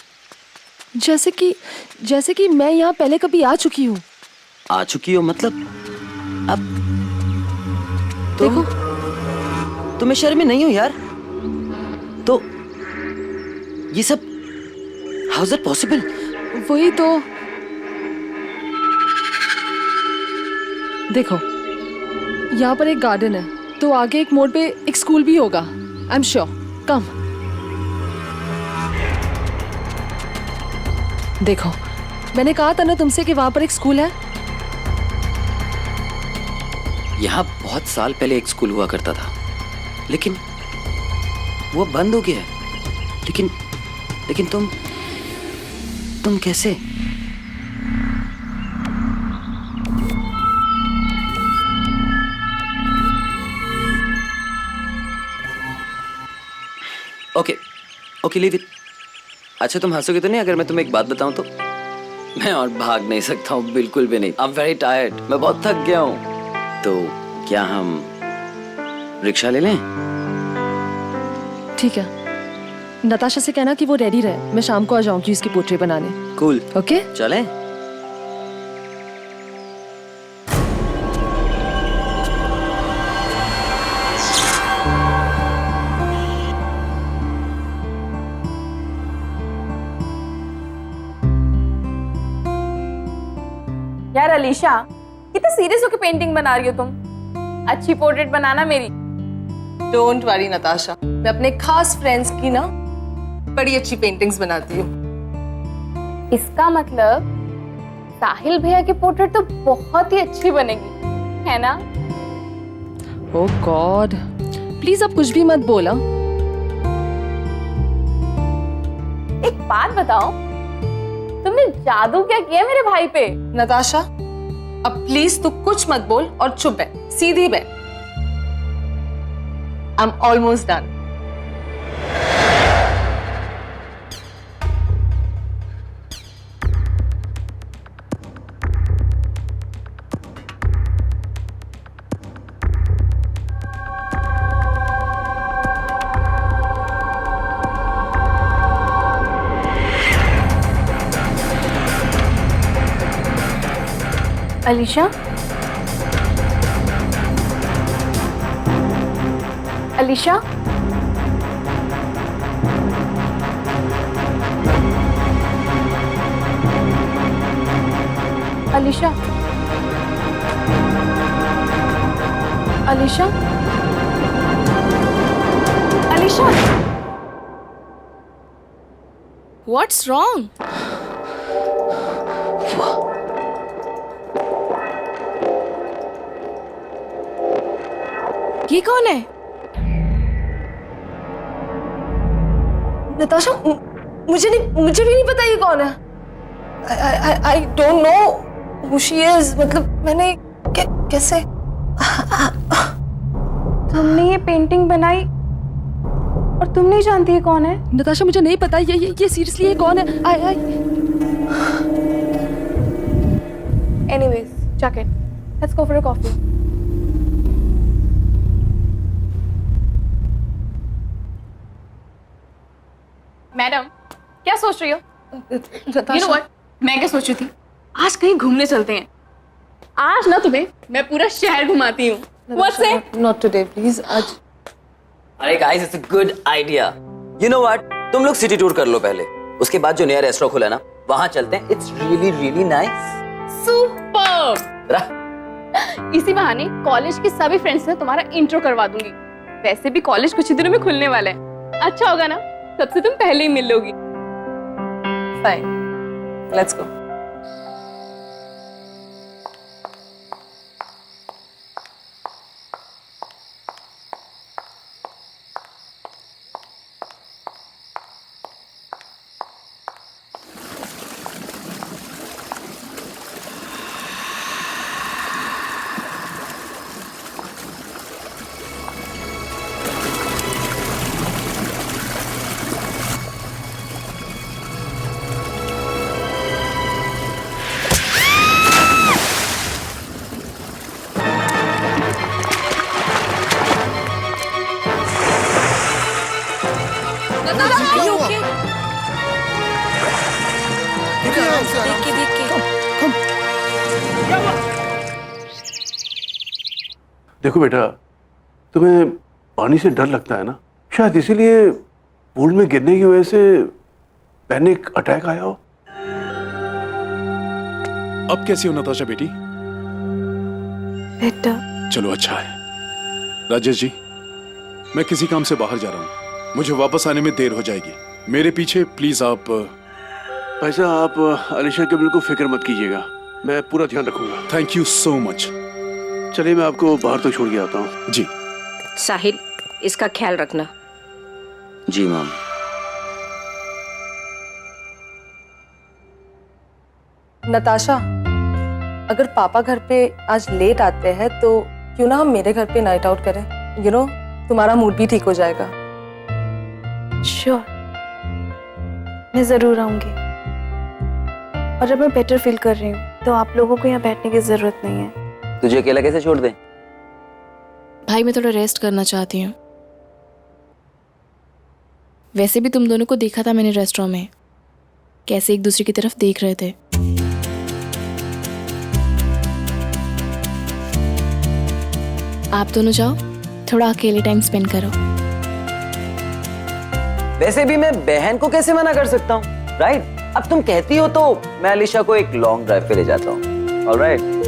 जैसे कि मैं यहाँ पहले कभी आ चुकी हूँ। आ चुकी हो मतलब? अब देखो, तुम्हें शर्म नहीं हो यार? तो ये सब हाउ इज इट पॉसिबल? वही तो। देखो, यहाँ पर एक गार्डन है, तो आगे एक मोड़ पे एक स्कूल भी होगा। I am sure. कम। देखो, मैंने कहा था ना तुमसे कि वहां पर एक स्कूल है। यहाँ बहुत साल पहले एक स्कूल हुआ करता था, लेकिन वो बंद हो गया है। लेकिन तुम कैसे? Okay leave it. अच्छा, तुम हंसोगे तो नहीं अगर मैं तुम्हें एक बात बताऊं तो? मैं और भाग नहीं सकता हूँ, बिल्कुल भी नहीं। आई एम वेरी टायर्ड, मैं बहुत थक गया हूँ। तो क्या हम रिक्शा ले लें? ठीक है, नताशा से कहना कि वो रेडी रहे, मैं शाम को आ जाऊंगी इसकी पोर्ट्रेट बनाने। कूल। ओके, चलें? यार अलीशा, कितने सीरियस होकर पेंटिंग बना रही हो तुम? अच्छी पोर्ट्रेट बनाना मेरी। डोंट वरी नताशा, मैं अपने खास फ्रेंड्स की ना बड़ी अच्छी पेंटिंग्स बनाती हूँ। इसका मतलब साहिल भैया की पोर्ट्रेट तो बहुत ही अच्छी बनेगी, है ना? ओह गॉड, प्लीज अब कुछ भी मत बोला। एक बात बताओ, तुमने जादू क्या किया मेरे भाई पे? नताशा, अब प्लीज तू कुछ मत बोल और चुप बैठ, सीधी बैठ। I am almost done. Alisha, Alisha, Alisha, Alisha, Alisha, What's wrong? ये कौन है? नताशा, मुझे भी नहीं पता ये कौन है। I don't know who she is। मतलब मैंने कैसे? तुमने ये पेंटिंग बनाई और तुम नहीं जानती ये कौन है? नताशा, मुझे नहीं पता ये सीरियसली ये कौन है। Anyways, check it. Let's go for a coffee. Madam, क्या सोच रही हो? You know what? मैं क्या सोच रही थी? आज कहीं घूमने चलते हैं। आज ना तुम्हें मैं पूरा शहर घुमाती हूँ। What's it? Not today, please। आज। अरे guys, it's a good idea. You know what, तुम लोग सिटी टूर कर लो पहले, उसके बाद जो नया रेस्टोरेंट खुला है ना, वहां चलते हैं। It's really really nice. Super. इसी बहाने कॉलेज की सभी फ्रेंड्स से तुम्हारा इंट्रो करवा दूंगी। वैसे भी कॉलेज कुछ ही दिनों में खुलने वाला है। अच्छा होगा ना, सबसे तुम पहले ही मिल लोगी। Fine, let's go. देख के देखो बेटा, तुम्हें पानी से डर लगता है ना, शायद इसीलिए पूल में गिरने की वजह से पैनिक अटैक आया हो। अब कैसी हो नताशा बेटी? बेटा चलो अच्छा है। राजेश जी, मैं किसी काम से बाहर जा रहा हूँ, मुझे वापस आने में देर हो जाएगी। मेरे पीछे प्लीज आप। पैसा आप अलीशा के बिल्कुल फिक्र मत कीजिएगा, मैं पूरा ध्यान रखूंगा। Thank you so much. चलिए मैं आपको बाहर तक छोड़ के आता हूँ। जी। साहिल, इसका ख्याल रखना। जी मैम। नताशा, अगर पापा घर पे आज लेट आते हैं तो क्यों ना हम मेरे घर पे नाइट आउट करें? यू नो, तुम्हारा मूड भी ठीक हो जाएगा। श्योर, मैं जरूर आऊंगी। और अब मैं बेटर फील कर रही हूँ तो आप लोगों को यहाँ बैठने की जरूरत नहीं है। तुझे अकेला कैसे छोड़ दें? भाई मैं थोड़ा रेस्ट करना चाहती हूँ। वैसे भी तुम दोनों को देखा था मैंने रेस्टोरेंट में, कैसे एक दूसरे की तरफ देख रहे थे। आप दोनों जाओ, थोड़ा अकेले टाइम स्पेंड करो। वैसे भी मैं बहन को कैसे मना कर सकता हूँ, राइट? अब तुम कहती हो तो मैं अलीशा को एक लॉन्ग ड्राइव पे ले जाता हूँ। ऑलराइट।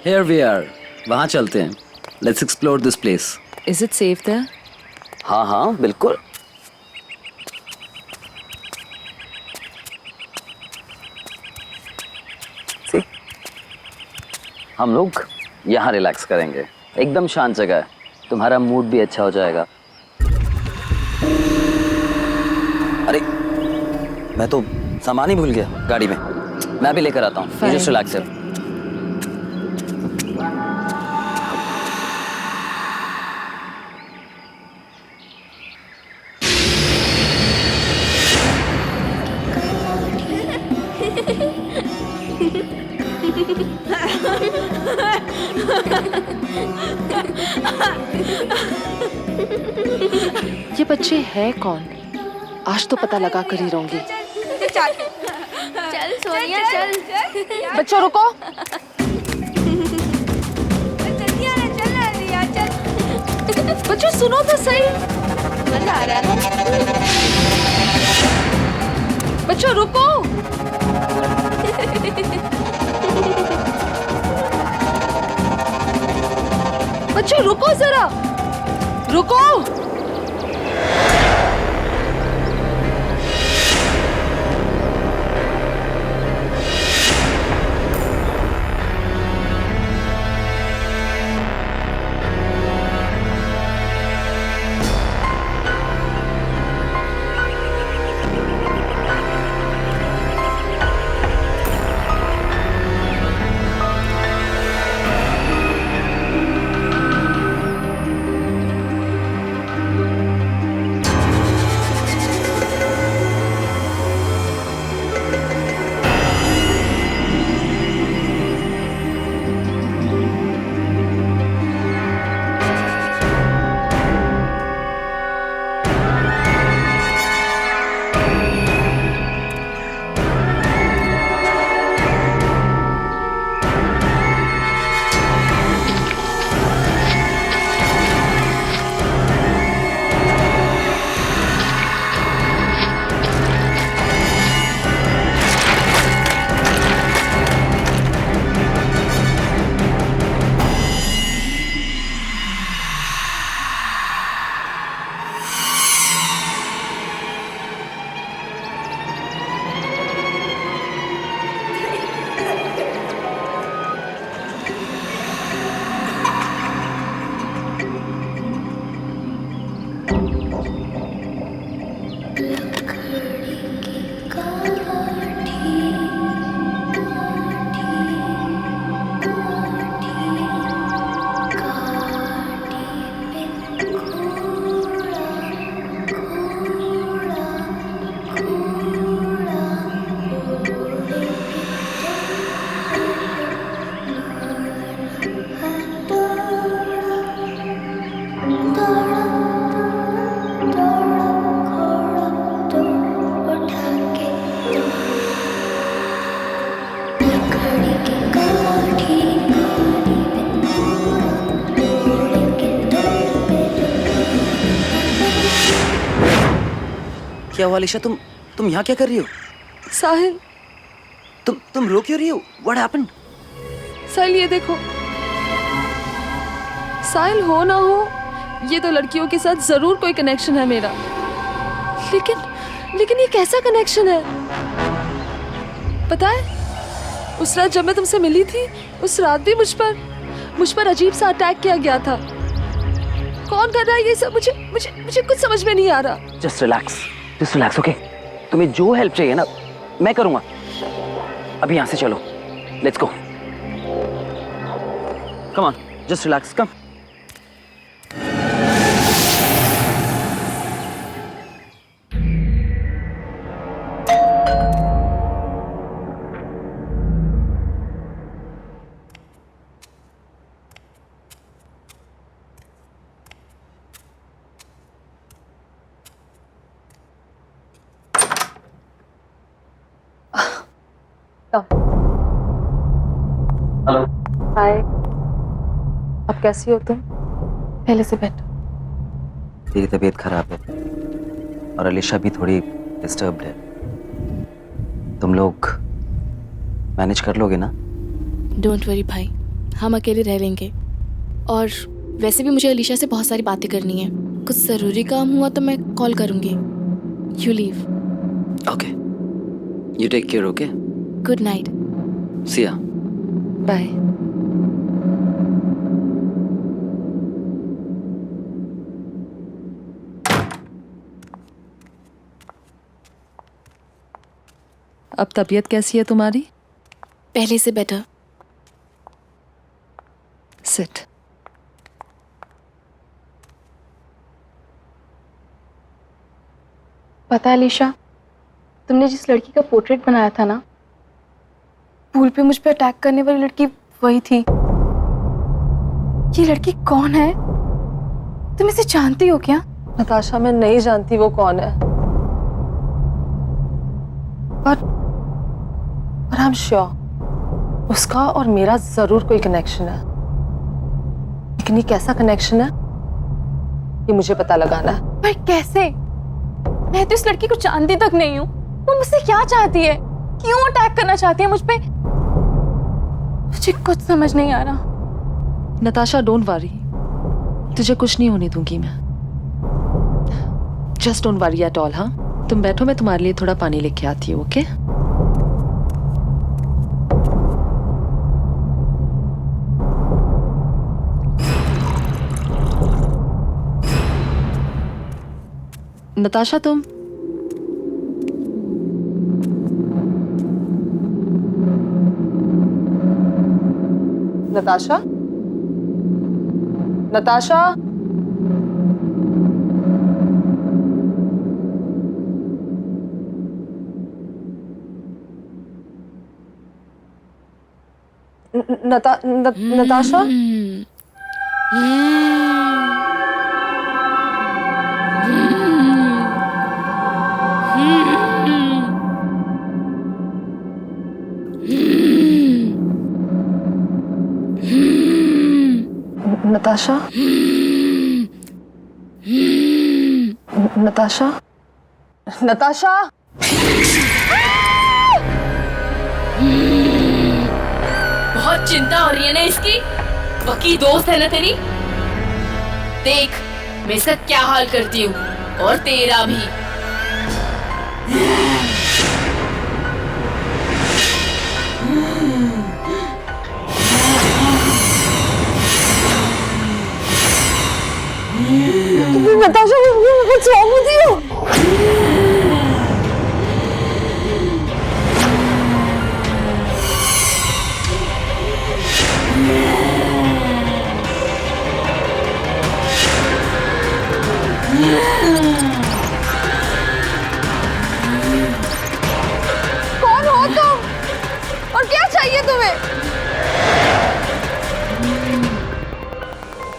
Here we are. वहाँ चलते हैं। Let's explore this place. Is it safe there? हाँ हाँ बिल्कुल। See? हम लोग यहाँ रिलैक्स करेंगे, एकदम शांत जगह है, तुम्हारा मूड भी अच्छा हो जाएगा। अरे मैं तो सामान ही भूल गया गाड़ी में, मैं भी लेकर आता हूँ। जस्ट रिलैक्स है। ये बच्चे हैं कौन? आज तो पता लगा कर ही रहूंगी। चल सोनिया चल। बच्चों रुको। बच्चों सुनो तो सही। मजा आ रहा है। बच्चों रुको। बच्चों रुको जरा, रुको। क्या हुआ अलीशा? तुम यहाँ क्या कर रही हो? साहिल, तुम रो क्यों रही हो? What happened? साहिल ये देखो। साहिल हो ना हो, ये तो लड़कियों के साथ जरूर कोई कनेक्शन है मेरा। लेकिन ये कैसा कनेक्शन है? पता है, उस रात जब मैं तुमसे मिली थी, उस रात भी मुझ पर अजीब सा अटैक किया गया था। कौन कर रहा है ये सब? मुझे कुछ समझ में नहीं आ रहा। Just relax, okay? तुम्हें जो हेल्प चाहिए ना, मैं करूंगा। अभी यहाँ से चलो, let's go. Come on, just relax, come. Hello, hi. अब कैसी हो तुम? पहले से बेटर। तेरी तबीयत खराब है और अलीशा भी थोड़ी डिस्टर्ब्ड है। तुम लोग मैनेज कर लोगे ना? डोंट वरी भाई, हम अकेले रह लेंगे। और वैसे भी मुझे अलीशा से बहुत सारी बातें करनी है। कुछ ज़रूरी काम हुआ तो मैं कॉल करूँगी। You leave. Okay, you take care, okay? Good night. See ya. Bye. अब तबीयत कैसी है तुम्हारी? पहले से बेटर। सिट। पता है अलीशा, तुमने जिस लड़की का पोर्ट्रेट बनाया था ना, पूल पे मुझ पे अटैक करने वाली लड़की वही थी। ये लड़की कौन है? तुम इसे जानती हो क्या? नताशा, मैं नहीं जानती वो कौन है, पर आई एम श्योर उसका और मेरा जरूर कोई कनेक्शन है। लेकिन ये कैसा कनेक्शन है, ये मुझे पता लगाना है। पर कैसे? मैं तो इस लड़की को जानती तक नहीं हूँ। वो मुझसे क्या चाहती है? क्यों अटैक करना चाहती है मुझ पे? मुझे कुछ समझ नहीं आ रहा। नताशा, डोंट वरी, तुझे कुछ नहीं होने दूंगी मैं। Just don't worry at all. हाँ, तुम बैठो, मैं तुम्हारे लिए थोड़ा पानी लेके आती हूँ, ओके? नताशा, तुम नताशा, नताशा, नताशा, नताशा, नताशा, नताशा। बहुत चिंता हो रही है ना इसकी? पक्की दोस्त है ना तेरी? देख मैं इसका क्या हाल करती हूँ, और तेरा भी। Natasha, what's wrong with you? कौन हो तुम? और क्या चाहिए तुम्हें?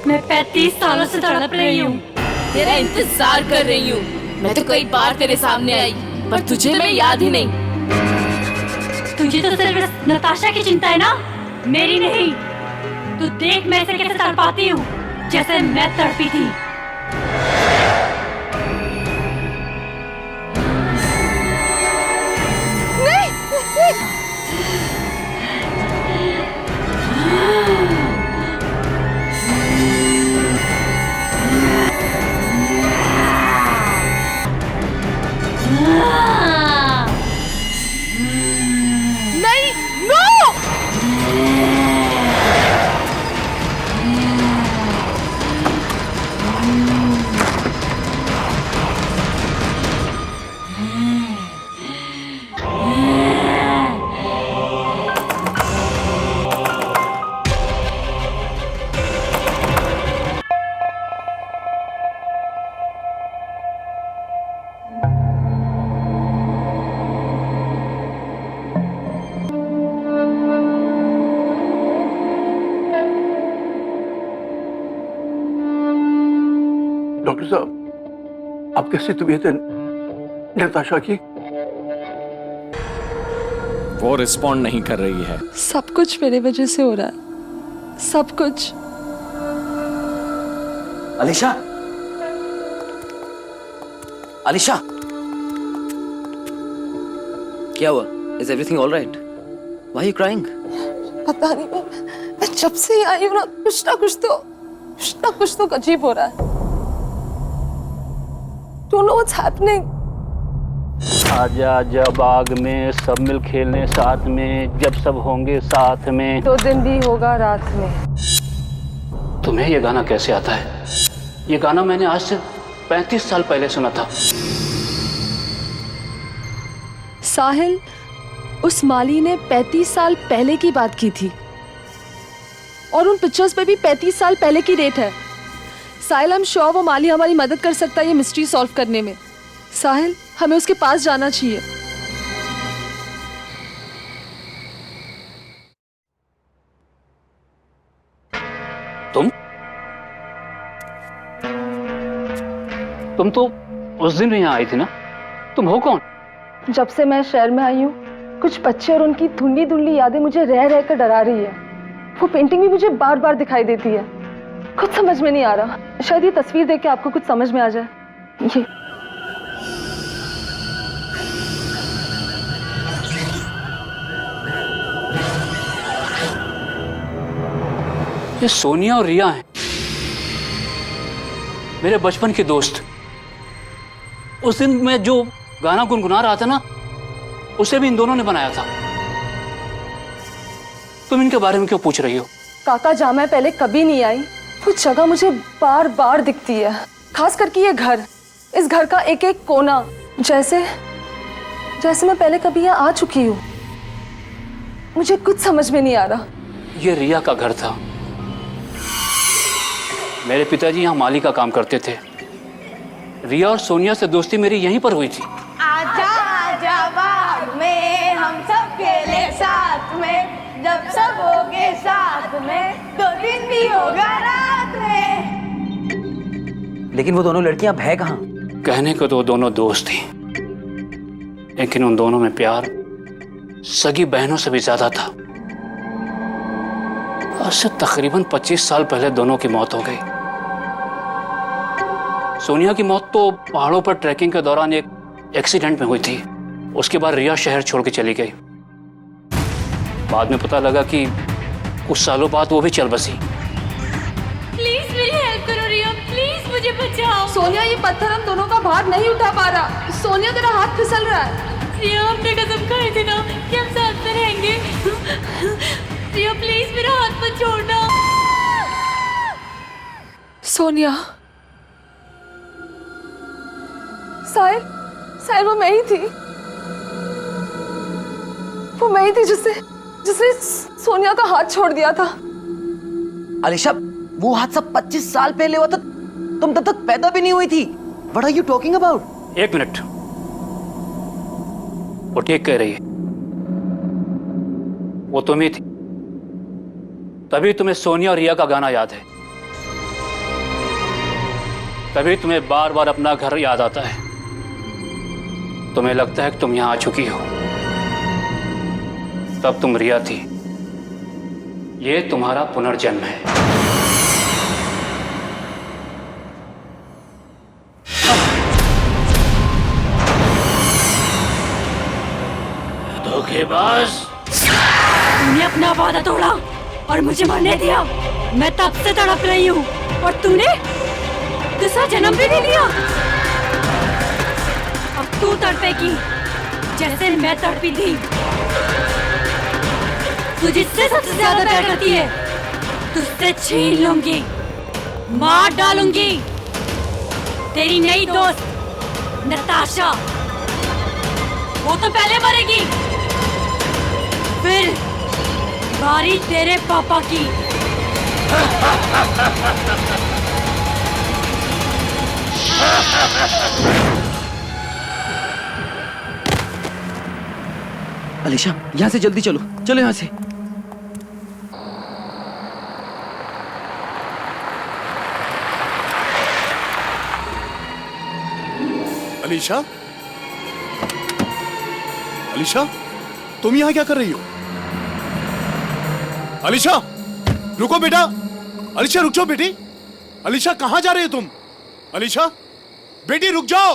मैं 35 सालों से तड़प रही हूँ, तेरा इंतजार कर रही हूँ। मैं तो कई बार तेरे सामने आई, पर तुझे मैं याद ही नहीं। तुझे तो सिर्फ नताशा की चिंता है ना, मेरी नहीं। तू देख मैं इसे कैसे तड़पाती हूँ, जैसे मैं तड़पी थी। डॉक्टर साहब, अब कैसी तबीयत है नताशा की? वो रिस्पॉन्ड नहीं कर रही है। सब कुछ मेरे वजह से हो रहा है, सब कुछ। अलीशा, अलीशा, क्या हुआ? Is everything all right? Why you crying? पता नहीं, मैं जब से ही आई हूँ ना, कुछ ना कुछ तो अजीब हो रहा है। Don't know what's happening. आजा आजा बाग में सब मिल खेलने साथ में, जब सब होंगे साथ में, तो दिन भी होगा रात में। तुम्हें ये गाना कैसे आता है? ये गाना मैंने आज से 35 साल पहले सुना था। साहिल, उस माली ने 35 साल पहले की बात की थी और उन पिक्चर्स पे भी 35 साल पहले की डेट है। साहिल, हम श्योर वो माली हमारी मदद कर सकता है ये मिस्ट्री सॉल्व करने में। साहिल, हमें उसके पास जाना चाहिए। तुम तो उस दिन भी यहाँ आई थी ना? तुम हो कौन? जब से मैं शहर में आई हूँ, कुछ बच्चे और उनकी धुंधली धुंधली यादें मुझे रह रह कर डरा रही है। वो पेंटिंग भी मुझे बार बार दिखाई देती है। कुछ समझ में नहीं आ रहा। शायद ये तस्वीर देख के आपको कुछ समझ में आ जाए। ये सोनिया और रिया हैं, मेरे बचपन के दोस्त। उस दिन मैं जो गाना गुनगुना रहा था ना, उसे भी इन दोनों ने बनाया था। तुम इनके बारे में क्यों पूछ रही हो? काका, जहाँ मैं पहले कभी नहीं आई, वो जगह मुझे बार बार दिखती है। खास करके ये घर, इस घर का एक एक कोना, जैसे मैं पहले कभी यहाँ आ चुकी हूँ। मुझे कुछ समझ में नहीं आ रहा। ये रिया का घर था। मेरे पिताजी यहाँ माली का काम करते थे। रिया और सोनिया से दोस्ती मेरी यहीं पर हुई थी। आजा आजा बाग में हम सब खेले साथ में, जब सब होगे साथ में, तो दिन भी होगा रात में। लेकिन वो दोनों लड़कियां अब है कहाँ? कहने को तो वो दोनों दोस्त थी, लेकिन उन दोनों में प्यार सगी बहनों से भी ज्यादा था। आज से तकरीबन 25 साल पहले दोनों की मौत हो गई। सोनिया की मौत तो पहाड़ों पर ट्रैकिंग के दौरान एक एक्सीडेंट में हुई थी। उसके बाद रिया शहर छोड़ के चली गई। बाद में पता लगा कि कुछ सालों बाद वो भी चल बसी। प्लीज मेरी हेल्प करो रिया, प्लीज मुझे बचाओ। सोनिया, ये पत्थर हम दोनों का भार नहीं उठा पा रहा। सोनिया, तेरा हाथ फिसल रहा है। रिया, हमने कसम खाई थी ना कि हम साथ में रहेंगे। रिया प्लीज मेरा हाथ मत छोड़ना। सोनिया, साहिल, वो मैं ही थी। वो मैं ही थी जिसने सोनिया का हाथ छोड़ दिया था। अलीशा, वो हादसा 25 साल पहले हुआ था। तुम तब तक पैदा भी नहीं हुई थी। What are you talking about? 1 minute, वो ठीक कह रही है। वो तुम ही थी, तभी तुम्हें सोनिया और रिया का गाना याद है। तभी तुम्हें बार बार अपना घर याद आता है। तुम्हें लगता है कि तुम यहां आ चुकी हो। तब तुम रिया थी। ये तुम्हारा पुनर्जन्म है। धोखेबाज, तूने अपना वादा तोड़ा और मुझे मरने दिया। मैं तब से तड़प रही हूँ और तूने दूसरा जन्म भी दे लिया। अब तू तड़पेगी जैसे मैं तड़पी थी। तू जिससे सबसे ज्यादा प्यार करती है, तुझसे छीन लूंगी, मार डालूंगी। तेरी नई दोस्त नताशा, वो तो पहले मरेगी, फिर बारी तेरे पापा की। अलीशा, यहाँ से जल्दी चलो, चलो यहाँ से। अलीशा, अलीशा, तुम यहाँ क्या कर रही हो? अलीशा, रुको बेटा। अलीशा रुक जाओ बेटी। अलीशा कहाँ जा रही हो तुम? अलीशा, बेटी रुक जाओ,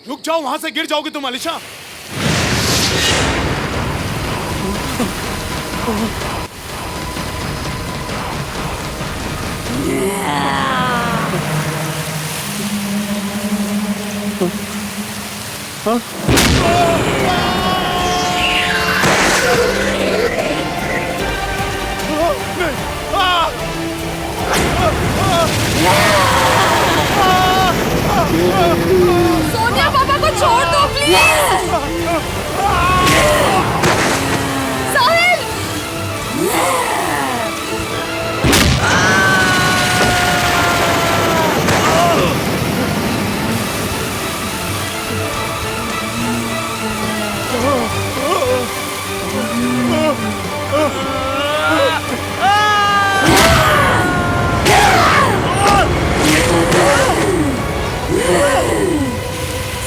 रुक जाओ, वहां से गिर जाओगे तुम। अलीशा, सोनिया, पापा को छोड़ दो प्लीज। साहिल,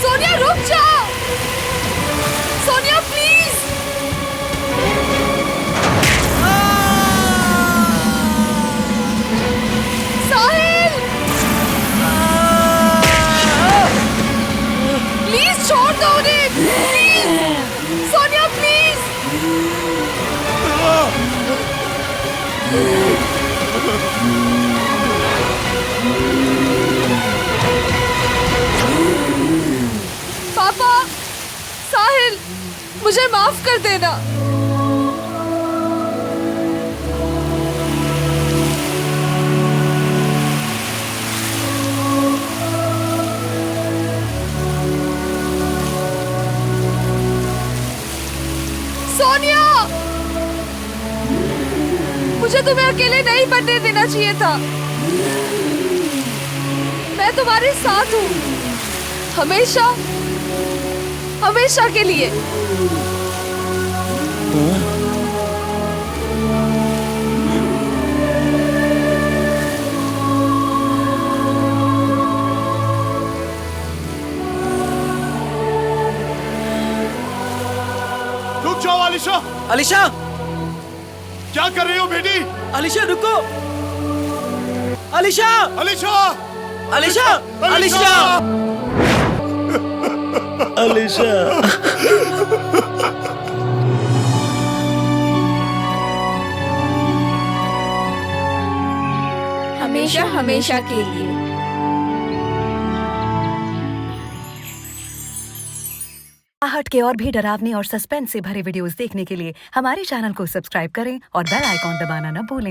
सोनिया रुक जाओ। सोनिया प्लीज। साहिल, प्लीज छोड़ दो उन्हें, प्लीज। सोनिया प्लीज। पापा, साहिल, मुझे माफ कर देना। सोनिया, मुझे तुम्हें अकेले नहीं बनने देना चाहिए था। मैं तुम्हारे साथ हूँ, हमेशा, हमेशा के लिए। रुक जाओ अलीशा। अलीशा, क्या कर रही हो बेटी? अलीशा रुको। अलीशा, अलीशा, अलीशा, अलीशा, अलीशा। हमेशा हमेशा के लिए। आहट के और भी डरावने और सस्पेंस से भरे वीडियोस देखने के लिए हमारे चैनल को सब्सक्राइब करें और बेल आइकॉन दबाना न भूलें।